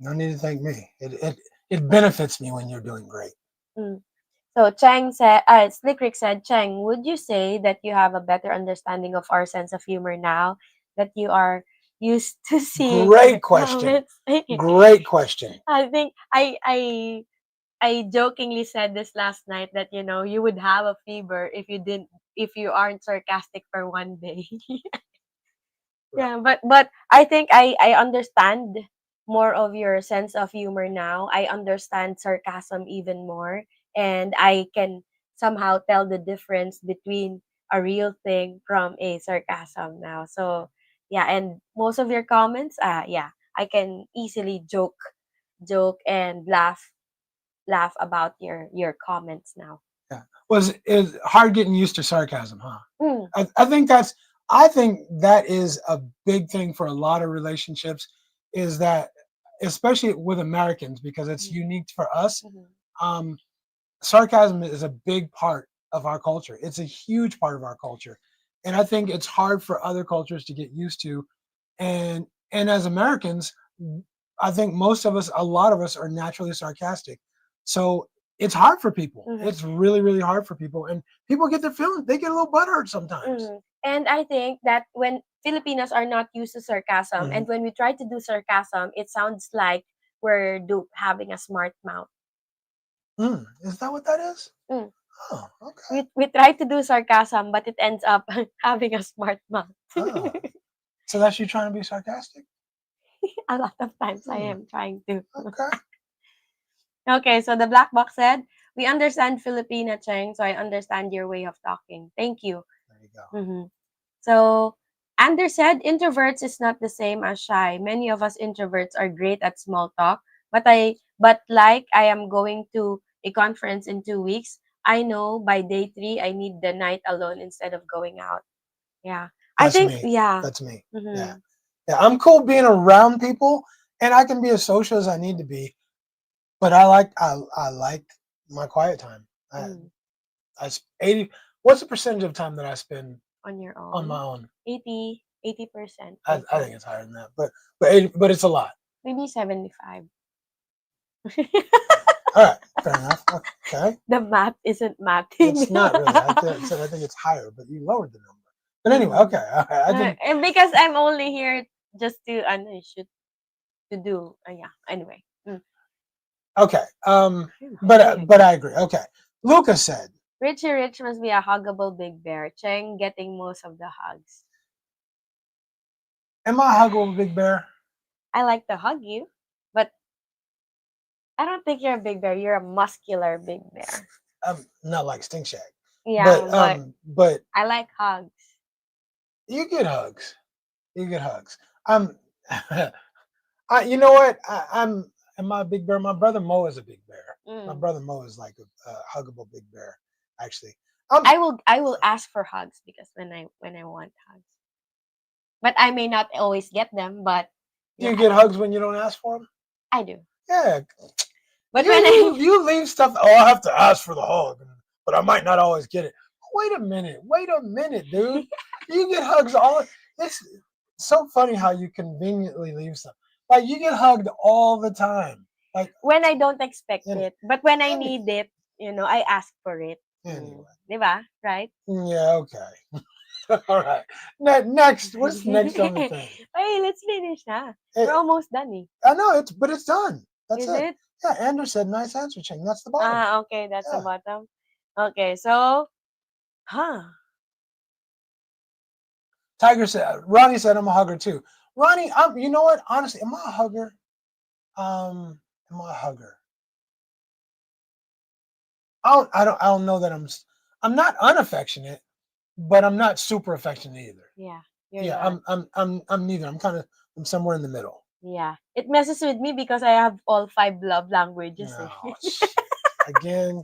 no need to thank me. It benefits me when you're doing great. Mm. So Slick Rick said, Cheng, would you say that you have a better understanding of our sense of humor now that you are used to seeing our Great question. comments? Great question. I think I jokingly said this last night that you would have a fever if you aren't sarcastic for one day. Right. Yeah, but I think I understand more of your sense of humor now. I understand sarcasm even more, and I can somehow tell the difference between a real thing from a sarcasm now. So, yeah, and most of your comments, yeah. I can easily joke and laugh about your comments now. Yeah. Was is hard getting used to sarcasm, huh? Mm, I think that's I think that is a big thing for a lot of relationships is that especially with Americans because it's mm, unique for us. mhm, Um, sarcasm is a big part of our culture. It's a huge part of our culture. And I think it's hard for other cultures to get used to. And as Americans, I think most of us, a lot of us are naturally sarcastic. So it's hard for people. mhm, It's really, really hard for people. And people get their feelings, they get a little butthurt sometimes. mhm. And I think that when Filipinos are not used to sarcasm, Mhm. and when we try to do sarcasm, it sounds like having a smart mouth. Is that what that is? Mm. Oh, okay. We try to do sarcasm, but it ends up having a smart mouth. Oh, so that's you trying to be sarcastic? A lot of times I Hmm. am trying to. Okay. Okay, so the black box said, "We understand Filipina, Cheng, so I understand your way of talking. Thank you." There you go. So Anders said, "Introverts is not the same as shy. Many of us introverts are great at small talk, but like I am going to a conference in 2 weeks. I know by day three I need the night alone instead of going out." Yeah, I That's think me. yeah. That's me. Yeah. Mm-hmm. Yeah. I'm cool being around people and I can be as social as I need to be, but I like my quiet time. I Mm-hmm. I 80 what's the percentage of time that I spend On your on my own, own? 80%, I I think. think it's higher than that, but it's a lot. Maybe 75. All right, fair enough. Okay, The math isn't mathing. it's not really. I think it's higher, but you lowered the number. But anyway, Mhm. okay, I can. And because I'm only here just to shoot to do yeah, anyway. Okay, I'm hungry but again. I agree. Okay, Lucas said, Richie Rich must be a huggable big bear. Cheng getting most of the hugs. "Am I a huggable big bear?" I like to hug you, but I don't think you're a big bear. You're a muscular big bear. I'm not like Stink Shack, Yeah, but but I like hugs. you get hugs. You get hugs. I'm. You know what? Am I a big bear? My brother Mo is a big bear. My Mm. brother Mo is like a huggable big bear. Actually, I'm. I will ask for hugs because when I want hugs. But I may not always get them, but yeah, You get hugs when you don't ask for them. I do. Yeah, But you when you I you leave stuff. Oh, I have to ask for the hug, but I might not always get it. Wait a minute, dude. You get hugs all. It's so funny how you conveniently leave stuff. Like you get hugged all the time. Like when I don't expect any, it, but when I any need it, I ask for it. anyway. 'Di ba? Right? Yeah, okay. All right. Next, what's next on the thing? Hey, let's finish na. We're It, almost done eh. I know but it's done. That's Is it. it? Yeah, Andrew said nice answer, Ching. That's the bottom. Ah, okay, that's the Yeah. bottom. Okay, so, huh. Tiger said Ronnie said I'm a hugger too. Ronnie, you know what? Honestly, am I a hugger? Am I a hugger? I don't know that I'm not unaffectionate, but I'm not super affectionate either. Yeah, you're Yeah, not. I'm neither. I'm somewhere in the middle. Yeah. It messes with me because I have all five love languages eh. Oh, again.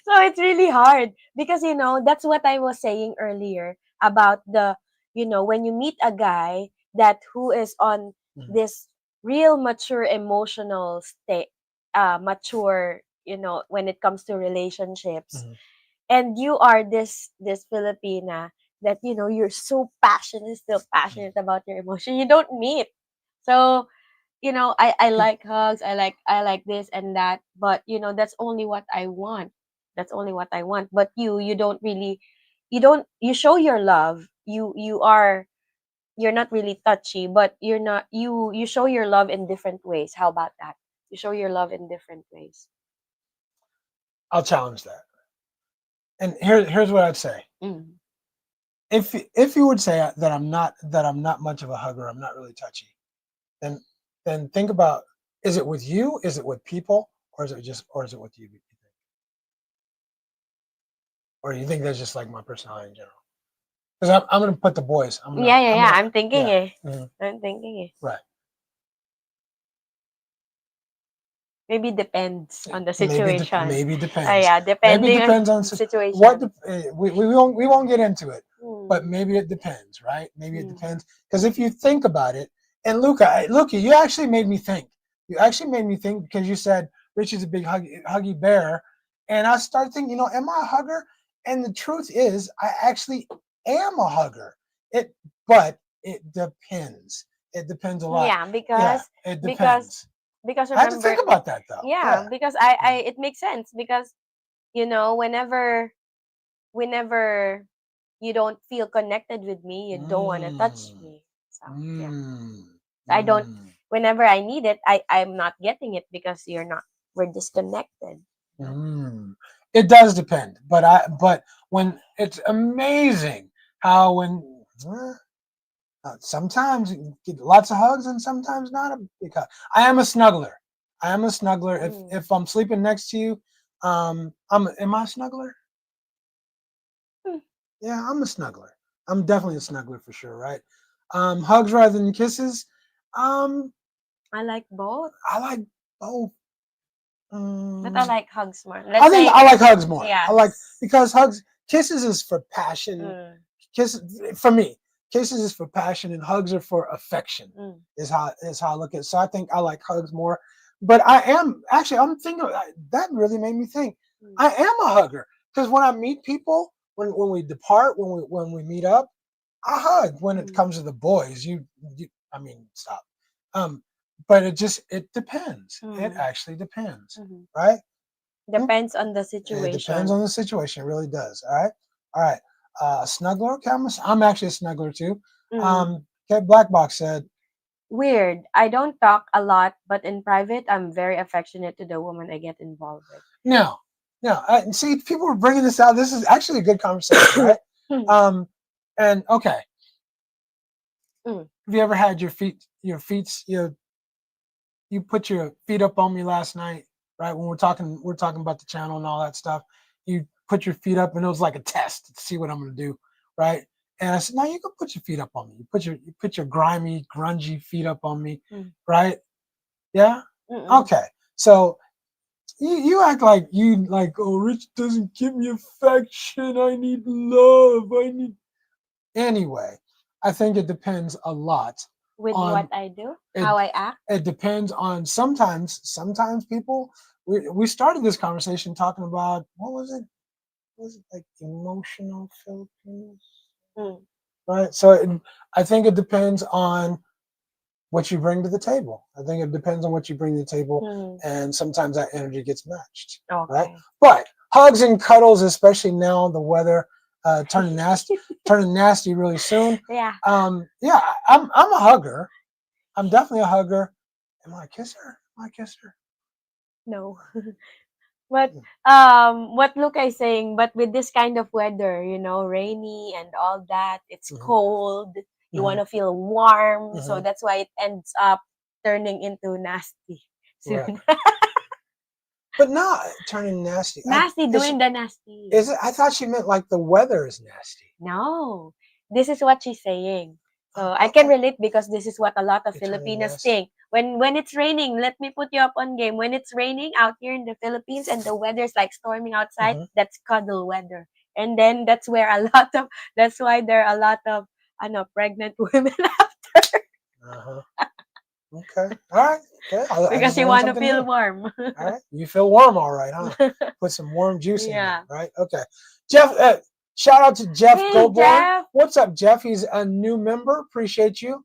So it's really hard because that's what I was saying earlier about when you meet a guy that who is on Mhm, this real mature emotional state, mature, when it comes to relationships, mhm. and you are this Filipina that you're so passionate, still passionate about your emotion. You don't meet. So I like hugs, I like this and that, but that's only what I want. That's only what I want. But you don't really, you show your love. You're not really touchy, but you show your love in different ways. How about that? You show your love in different ways. I'll challenge that. And here's what I'd say. Mm. If you would say that I'm not much of a hugger, I'm not really touchy, then think about, is it with you, is it with people, or is it with you think? Or you think that's just like my personality in general? Because I'm gonna put the boys. Yeah, yeah, I'm yeah. gonna I'm thinking yeah. eh. Mhm, I'm thinking eh. right. Maybe depends on the Maybe situation. maybe depends. Yeah, Maybe depending on depends on the what situation. we won't get into it, but Hmm. maybe it depends, right? Maybe it Hmm. depends because if you think about it, and Luca, you actually made me think. You actually made me think because you said Richie's a big huggy bear, and I started thinking, am I a hugger? And the truth is, I actually am a hugger. It, but it depends. It depends a lot. Yeah, Yeah, it because depends. because I had to remember, think about that though. yeah, Yeah. because I it makes sense because whenever you don't feel connected with me, you don't want to touch Mm, me. So yeah, mm, I don't. mm, Whenever I need it, I'm not getting it because you're not. We're disconnected. You know? mm. It does depend, but when it's amazing how sometimes you get lots of hugs and sometimes not a big hug. I am a snuggler. I am a snuggler. Mm. If I'm sleeping next to you, am I a snuggler? Hmm. Yeah, I'm a snuggler. I'm definitely a snuggler for sure, right? Hugs rather than kisses. Um, I like both, I like both. but I Mm, like hugs more. I Let's think say I like hugs more. I like yes. because kisses is for passion. Mm, Kisses for me, kisses is for passion, and hugs are for affection. mm, Is how I look at it. So I think I like hugs more. But I am actually I'm thinking that really made me think. mm, I am a hugger because when I meet people, when we depart, when we meet up, I hug. When it mm, comes to the boys, you I mean stop. Um, but it depends. It mm, actually depends, mhm. right? Hmm? Depends on the It depends on situation. the situation. It really does. All right. All right. Snuggler. Okay, I'm actually a snuggler too. Mm. Okay, Black Box said, Weird. I don't talk a lot, but in private, I'm very affectionate to the woman I get involved no, no. See, people were bringing this out. This is actually a good conversation, with. right? Um, and okay, Mm. have you ever had you put your feet up on me last night, right? When we're talking about the channel and all that stuff. You put your feet up, and it was like a test to see what I'm going to do, right? And I said, "No, you can put your feet up on me. You put your grimy, grungy feet up on me, Mm. right? Yeah, Mm-mm. okay. So you act like oh, Rich doesn't give me affection. I need love. I need anyway. I think it depends a lot With what on I do, how it I act. it depends on sometimes people we started this conversation talking about what was it like emotional Filipinos, Mm. right? So I think it depends on what you bring to the table. I think it depends on what you bring to the table, Mm. and sometimes that energy gets matched, right? Okay. But hugs and cuddles, especially now the weather turning nasty really soon. Yeah. Yeah, I'm a hugger. I'm definitely a hugger. Am I a kisser? Am I a kisser? No. But what Luca is saying, but with this kind of weather, rainy and all that, it's Mm-hmm, cold. You mm-hmm, want to feel warm, so mm-hmm. that's why it ends up turning into nasty Right. soon. But not turning nasty. Nasty, Is doing the nasty. is it? I thought she meant like the weather is nasty. No, this is what she's saying. So Oh, I can okay. relate because this is what a lot of You're turning Filipinos nasty. think. When it's raining, let me put you up on game. When it's raining out here in the Philippines and the weather's like storming outside, Mm-hmm. that's cuddle weather. And then that's why there are a lot of pregnant women after Uh-huh. Okay. All right. Okay. I because just you learned want to something feel new. warm. All right. You feel warm, all right, huh? Put some warm juice in you, Yeah. right? Okay. Jeff, shout out to Jeff Hey, Goldborn. Jeff. What's up, Jeff? He's a new member. Appreciate you,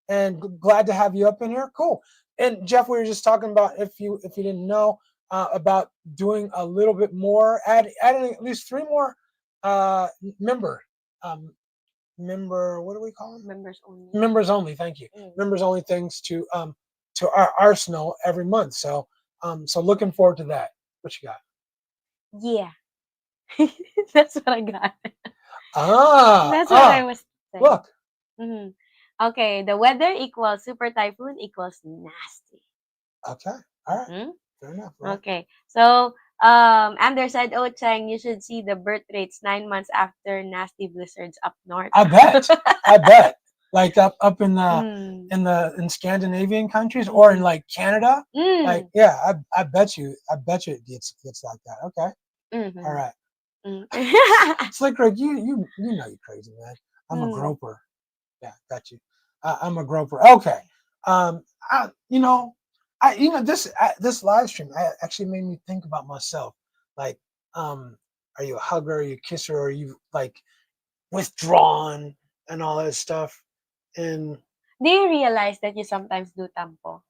and glad to have you up in here. Cool. And Jeff, we were just talking about if you didn't know about doing a little bit more, adding at least 3 more uh, member um, member. What do we call them? Members only. Members only. Thank you. Mm. Members only things to our arsenal every month. So looking forward to that. What you got? Yeah. That's what I got. Ah, That's what I was saying. look. Mhm. Okay, the weather equals super typhoon equals nasty. Okay, all right, Hmm. fair enough. Right? Okay, so Anders said, "Oh, Cheng, you should see the birth rates 9 months after nasty blizzards up north." I bet. I bet. like up in the Mm. in Scandinavian countries or in like Canada. Like, Mm. yeah, I bet you it gets like that. Okay, all Mhm. right. Mm. Slick Rick, you know you're crazy, man. I'm a Mm. groper. Yeah, got you. I'm a groper. Okay. Um, you know, this live stream actually made me think about myself. Like, are you a hugger? Are you a kisser? Or are you like withdrawn and all that stuff? And Do you realize that you sometimes do tampo?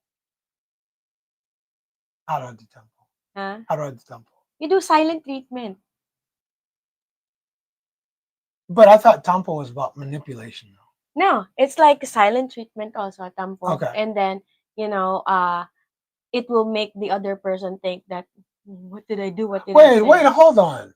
how do I do tempo? Huh? How do I do tempo? You do silent treatment. But I thought tempo was about manipulation, No, it's like silent treatment also, though. tampo. Okay. And then, you know, it will make the other person think that, "Hmm, what did I do? What did I Wait, say?" hold on.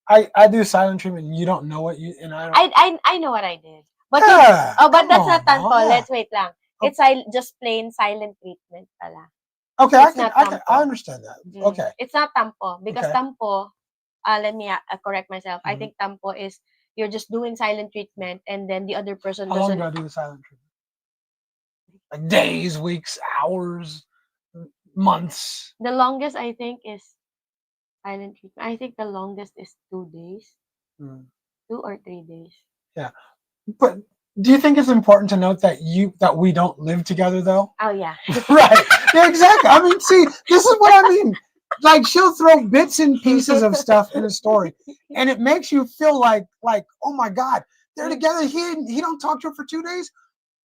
I do silent treatment. And you don't know what you and I don't. I know what I did. But you, Yeah, oh, but come that's not on now. tampo. Yeah. Let's wait lang. O- It's just plain silent treatment pala. Okay, It's not I tampo. understand that. Okay, It's not tampo because okay. tampo, let me correct myself. I Mhm. think tampo is you're just doing silent treatment and then the other person How long do doesn't. I do the silent treatment? Like days, weeks, hours, months. The longest I think is silent treatment. I think the longest is 2 days, Mm, 2 or 3 days. yeah, but do you think it's important to note that we don't live together though? Oh yeah. Right. Yeah, exactly. I mean, see, this is what I mean. Like she'll throw bits and pieces of stuff in a story, and it makes you feel like oh my god, they're together. He don't talk to her for 2 days,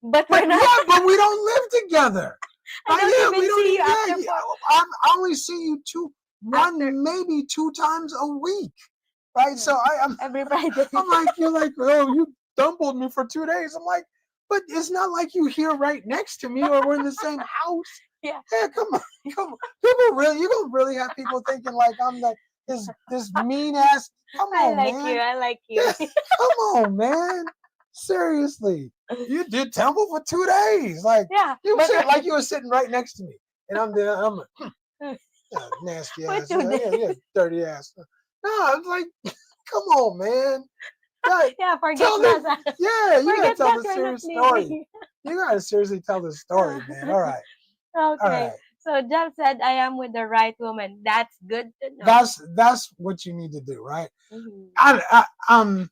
But but we're not. yeah, but we don't live together. I don't Yeah, we even don't. see you Yeah, after I only see you after maybe two times a week, right? So every Friday. I'm like, you're like, oh, you dumbled me for 2 days. I'm like, but it's not like you here right next to me or we're in the same house. Yeah. Yeah, come on, come on. People really, you gonna really have people thinking like I'm this mean ass. Come I on, like you. man. I like you. Yeah, come on, man. Seriously, you did Temple for 2 days. Like Yeah, you but said, like you were sitting right next to me, and I'm there. I'm like, yeah, nasty for ass. two Yeah, days. dirty ass. No, I'm like, come on, man. God, Yeah, forget tell that. the yeah, you gotta Forget tell that. the We're not serious story. leaving. You gotta seriously tell the story, man. All Okay. right. So Jeff said, I am with the right woman. That's good to know. That's what you need to do, right? Mhm.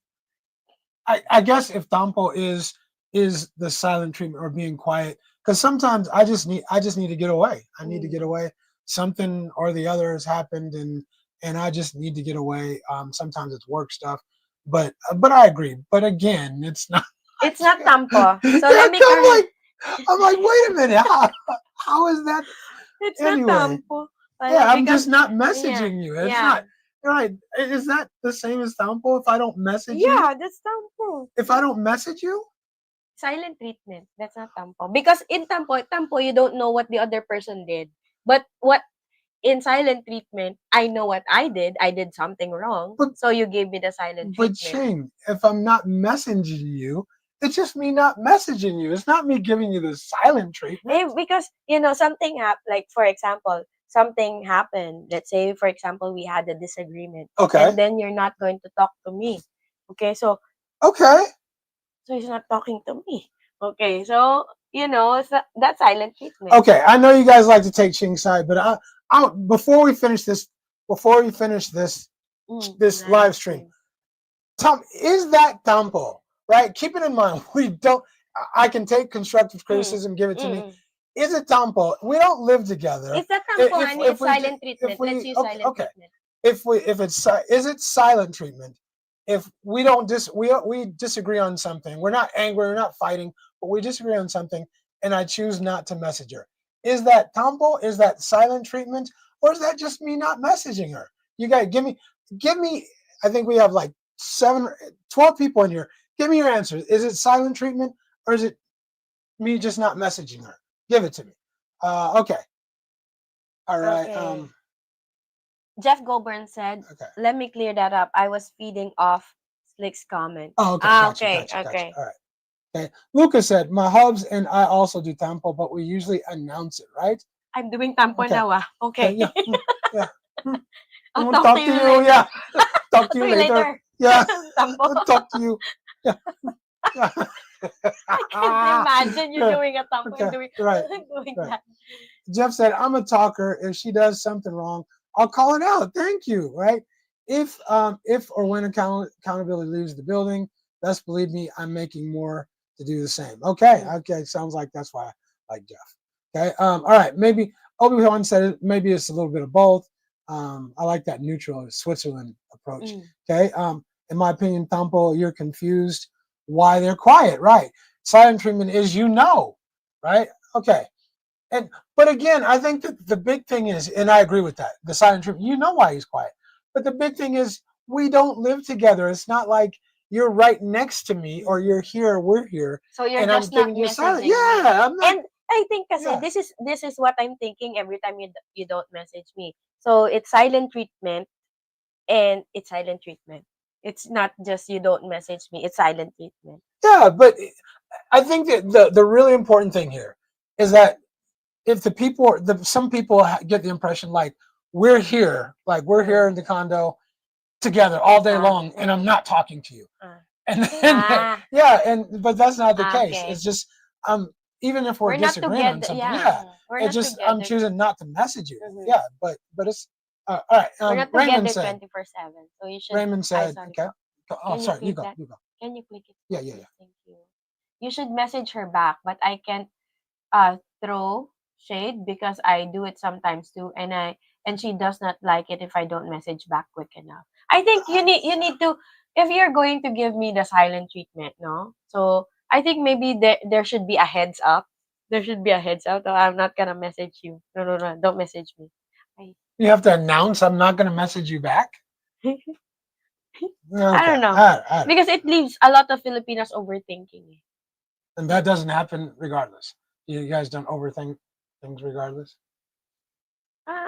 I guess if Tampo is the silent treatment or being quiet, because sometimes I just need to get away. I need to get Mm. away. Something or the other has happened, and I just need to get away. Sometimes it's work stuff, but I agree. But again, it's not. It's not tampo. So let Yeah, me correct. I'm like, wait a minute, how is that? It's not Anyway, tampo. yeah, I'm Because, just not yeah, messaging you. It's yeah. not right. Is that the same as Tampo? If I don't message you, Yeah, that's tampo. if I don't message you, Silent treatment. That's not tampo. Because in tampo, you don't know what the other person did. But what in silent treatment, I know what I did. I did something wrong. but So you gave me the silent treatment. Shane, if I'm not messaging you, it's just me not messaging you. It's not me giving you the silent treatment. Because, something happened, like, for example, something happened. Let's say, for example, we had a disagreement. Okay, And then you're not going to talk to me. Okay, okay, so he's not talking to me. Okay, so, that's silent treatment. okay. I know you guys like to take Ching's side, but I before we finish this, this live Live stream, stream. Tom, is that Tampo, right? Keep it in mind, we don't. I can take constructive Mm, criticism, give it to me. mm. Is it Tampo? We don't live together. It's not tampo, honey. If It's we silent if treatment. Let's we use okay, silent okay. treatment. If it's is it silent treatment? If we don't we disagree on something, we're not angry, we're not fighting, but we disagree on something, and I choose not to message her. Is that Tampo? Is that silent treatment, or is that just me not messaging her? You guys, give me. I think we have like 12 people in here. Give me your answers. Is it silent treatment, or is it me just not messaging her? Give it to me. Okay. All right. Okay. Jeff Goburn said, Okay. let me clear that up. I was feeding off Slick's comment. Oh, okay. Ah, Gotcha. okay, Gotcha. Gotcha. okay. All right. Okay. Lucas said, my hubs and I also do tempo, but we usually announce it, right? I'm doing tampo Okay. now, ah. Okay. Okay. Yeah. Yeah. I'll We'll talk to talk to you you. later. Yeah. Talk to Talk you to you later. later. Yeah. Tampo. We'll talk to you. Yeah. Yeah. I can't imagine you doing a tampo and Okay, doing right, doing right. that. Jeff said, "I'm a talker. If she does something wrong, I'll call it out. Thank you." Right? If or when accountability leaves the building, best believe me, I'm making more to do the same. Okay, Mm. okay. Sounds like that's why I like Jeff. Okay. All right. Maybe Obi-Wan said it. Maybe it's a little bit of both. I like that neutral Switzerland approach. Mm. Okay. In my opinion, Tampo, you're confused why they're quiet. Right. Silent treatment is right? Okay. And but again, I think that the big thing is, and I agree with that, the silent treatment. You know why he's quiet. But the big thing is we don't live together. It's not like you're right next to me or you're here, we're here, So you're and I'm just not giving you a silent. messaging me. Yeah, I'm not. And I think kasi Yeah. this is what I'm thinking every time you don't message me. So it's silent treatment and it's silent treatment. It's not just you don't message me, it's silent treatment. Yeah, but I think that the really important thing here is that if some people get the impression like we're Mm. here in the condo together all day Ah, long and I'm not talking to you. ah. And then Ah, yeah, and but that's not the case. okay. It's just even if we're We're not disagreeing on together. something, Yeah, yeah, we're it's not just I'm together. choosing not to message you. Mhm. Yeah, but it's all right. We're not Raymond together said 24/7. So you should. Raymond I said sorry. okay. Oh, Can you sorry, you click go, that? you go. Can you click it Yeah, for yeah, me? yeah. Thank you. You should message her back, but I can't throw shade because I do it sometimes too, and she does not like it if I don't message back quick enough. I think you need to, if you're going to give me the silent treatment, no. So I think maybe there should be a heads up. There should be a heads up. Oh, I'm not gonna message you. No, no, no. Don't message me. I, You have to announce I'm not going to message you back. I Okay, don't know all right. because it leaves a lot of Filipinos overthinking. Eh. And that doesn't happen regardless. You guys don't overthink things regardless.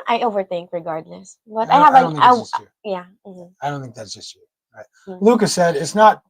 I overthink regardless, but I have I an don't think it's just you. yeah. Mhm. I don't think that's just you. Right. Mm. Lucas said it's not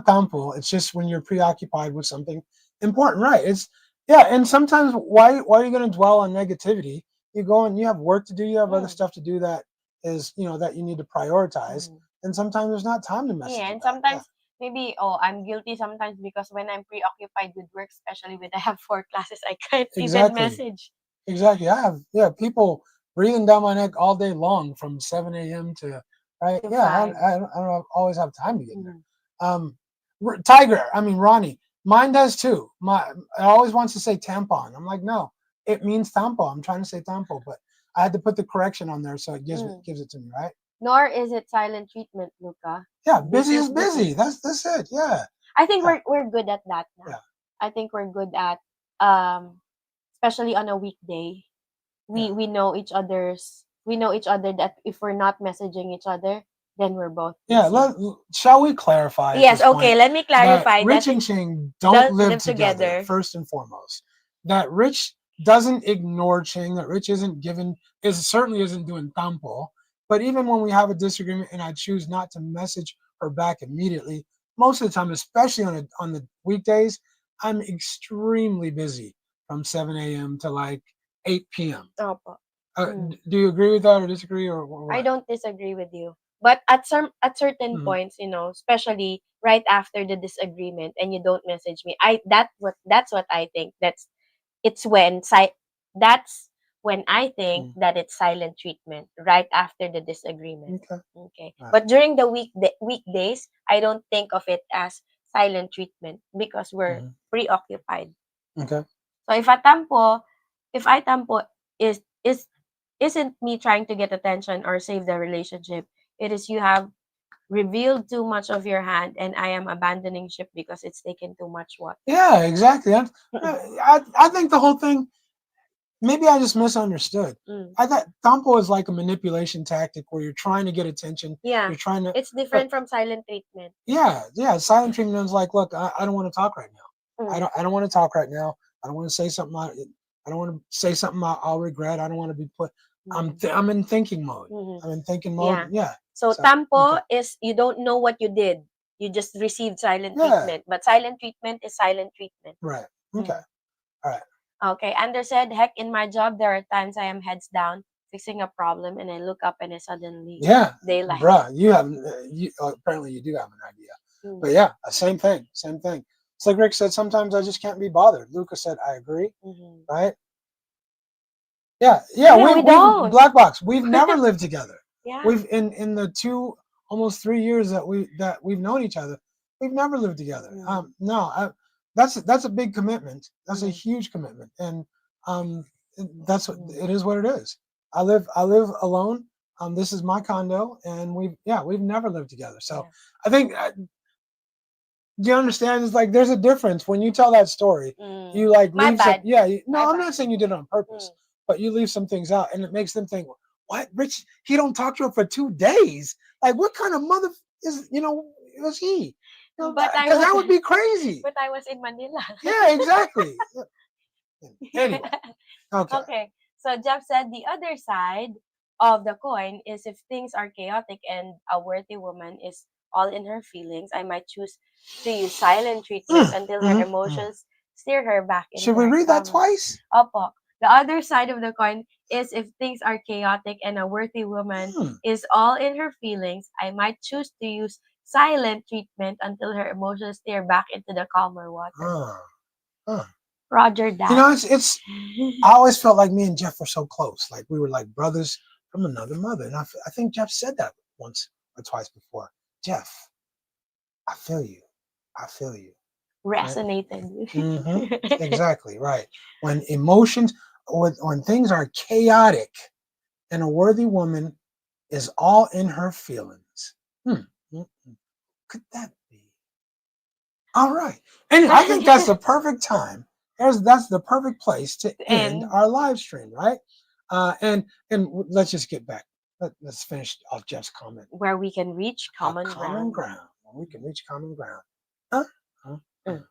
tampo. It's just when you're preoccupied with something important. Right. It's yeah. And sometimes why are you going to dwell on negativity? You go and you have work to do. You have other Mm. stuff to do that is that you need to prioritize. Mhm. And sometimes there's not time to Yeah, message you and back. Yeah. sometimes maybe I'm guilty sometimes because when I'm preoccupied with work, especially when I have four classes, I can't even Exactly. message. Exactly. I have people breathing down my neck all day long from 7 a.m. to right. To Yeah, five. I don't always have time to get there. Mhm. Tiger, I mean Ronnie, mine does too. My it always wants to say tampon. I'm like, no, it means tampo. I'm trying to say tampo, but I had to put the correction on there so it Mm. gives it to me, right? Nor is it silent treatment, Luca. Yeah, This busy is is this busy. is. That's it. Yeah, I think yeah, we're good at that yeah, now. I think we're good at um, especially on a weekday. yeah. We know each other that if we're not messaging each other, then we're both Yeah, busy. shall we clarify at Yes, this okay, point let me that clarify that Rich and Cheng don't don't live live together, together. first and foremost? That Rich doesn't ignore Cheng, that Rich certainly isn't doing tampo. But even when we have a disagreement and I choose not to message her back immediately, most of the time, especially on the weekdays, I'm extremely busy from 7 a.m. to like 8 p.m. Opo. Mm. Do you agree with that or disagree or I what? don't disagree with you. But at certain Mhm. points, especially right after the disagreement and you don't message me, that's what I think. It's when that's when I think Mm. that it's silent treatment right after the disagreement. Okay. Okay. All right. But during the weekdays, I don't think of it as silent treatment because we're Mhm. preoccupied. Okay. So if I tampo is isn't me trying to get attention or save the relationship. It is you have revealed too much of your hand and I am abandoning ship because it's taken too much water. Yeah, exactly. I think the whole thing, maybe I just misunderstood. Mm. I thought Tampo is like a manipulation tactic where you're trying to get attention. Yeah. You're trying to, It's but different from silent treatment. yeah. Silent treatment is like, look, I don't want to talk right now. Mm. I don't want to talk right now. I don't want to say something. I don't want to say something I'll regret. I don't want to be put. Mm. I'm in thinking mode. Mhm. I'm in thinking mode. Yeah. Yeah. So So tampo okay. is you don't know what you did. You just received silent Yeah. treatment. But silent treatment is silent treatment. Right. Okay. Mm. All right. Okay. Ander said, heck, in my job, there are times I am heads down fixing a problem and I look up and I suddenly Yeah, daylight. bruh, you have apparently you do have an idea, Mm. but yeah, same thing, same thing. Slick Rick said, sometimes I just can't be bothered. Luca said, I agree. Mhm. Right? Yeah. Yeah, we We've don't. Black Box. We've never lived together. Yeah. We've in the almost 3 years that we've known each other, we've never lived together. Mhm. No, that's a big commitment. That's a Mhm. huge commitment, and um, that's what Mhm. it is. What it is. I live alone. This is my condo, and we've never lived together. So Yeah. I think do you understand? It's like there's a difference when you tell that story. You like My leave some. bad. Yeah, My no, I'm bad. not saying you did it on purpose, Mm. but you leave some things out, and it makes them think, "What, Rich? He don't talk to her for 2 days? Like, what kind of mother is he? But I Because was that would be crazy." but I was in Manila. Yeah, exactly. Anyway, okay. Okay. So Jeff said the other side of the coin is if things are chaotic and a worthy woman is all in her feelings, I might choose to use silent treatment until her Mm. emotions steer her back Should into we her read that calmer. twice? Opo. The other side of the coin is if things are chaotic and a worthy woman Hmm. is all in her feelings, I might choose to use silent treatment until her emotions steer back into the calmer water. Huh. Huh. Roger that. It's. I always felt like me and Jeff were so close, like we were like brothers from another mother. And I think Jeff said that once or twice before. Jeff, I feel you. I feel you. Right? Resonated. Mm-hmm. Exactly. Right. When emotions, when things are chaotic, and a worthy woman is all in her feelings. Hmm. Could that be? All right. And I think that's the perfect time. That's the perfect place to end And our live stream, right? And let's just get back. Let's finish off Jeff's comment. where we can reach A common common ground. ground. We can reach common ground. Huh? Huh? Huh. Mm.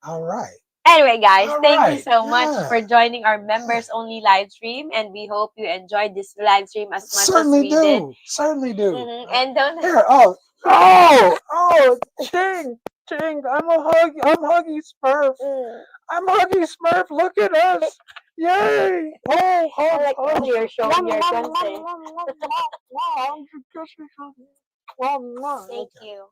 All right. Anyway, guys, All thank you right. so much Yeah. for joining our Yeah. members only live stream, and we hope you enjoyed this live stream as much as Certainly we did. do. Certainly do. And don't Here. Oh, Ching. Ching. I'm huggy Smurf. mm, I'm hugging Smurf. Look at us. Yay. Oh, I hug, like hug. earlier showing your consent. Thank Okay. you.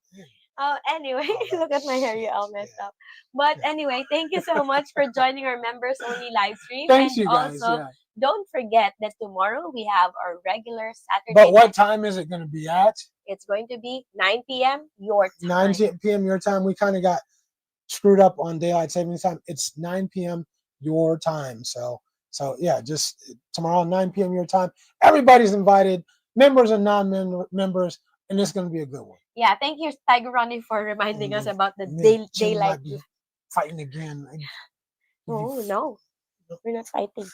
Oh, anyway, Oh, that look at my hair, you shit. all messed Yeah. up. But Yeah. anyway, thank you so much for joining our members only live stream. Thanks, And you guys. also, Yeah. don't forget that tomorrow we have our regular But Saturday what night. time is it going to be at? It's going to be 9 p.m. your 9 time. p.m. your time. We kind of got screwed up on daylight savings time. It's 9 p.m. your time. So yeah, just tomorrow 9 p.m. your time. Everybody's invited, members and non-members, and it's going to be a good one. Yeah, thank you, Tiger Ronnie, for reminding us about the Ching daylight. might be fighting again. Oh, no, we're not fighting.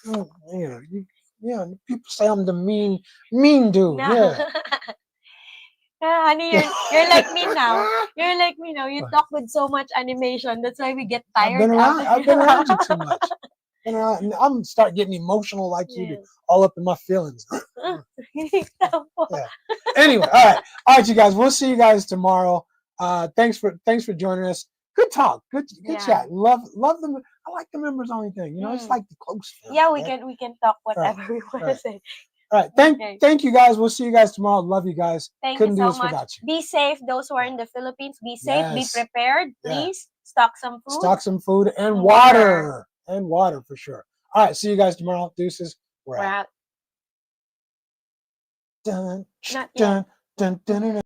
Yeah, yeah. People say I'm the mean dude. No. Yeah. Honey, you're like me now. You're like me now. You talk with so much animation. That's why we get tired after I've been around you too much. I'm start getting emotional like you do, Yes. all up in my feelings. Tampo. Yeah. Anyway, all right, you guys. We'll see you guys tomorrow. Thanks for joining us. Good talk. Good Yeah. chat. Love them. I like the members only thing. You know, it's like the close family. Yeah, right? we can talk whatever we want to right. say. All right. Okay. Thank you guys. We'll see you guys tomorrow. Love you guys. Thank Couldn't you do so this much. without you. Be safe. Those who are in the Philippines, be safe. Be Yes. prepared. Yeah. Please stock some food. Stock some food and water. And water for sure. All right. See you guys tomorrow. Deuces. We're out. We're out. Dun, Not yet. dun, dun, dun, dun, dun.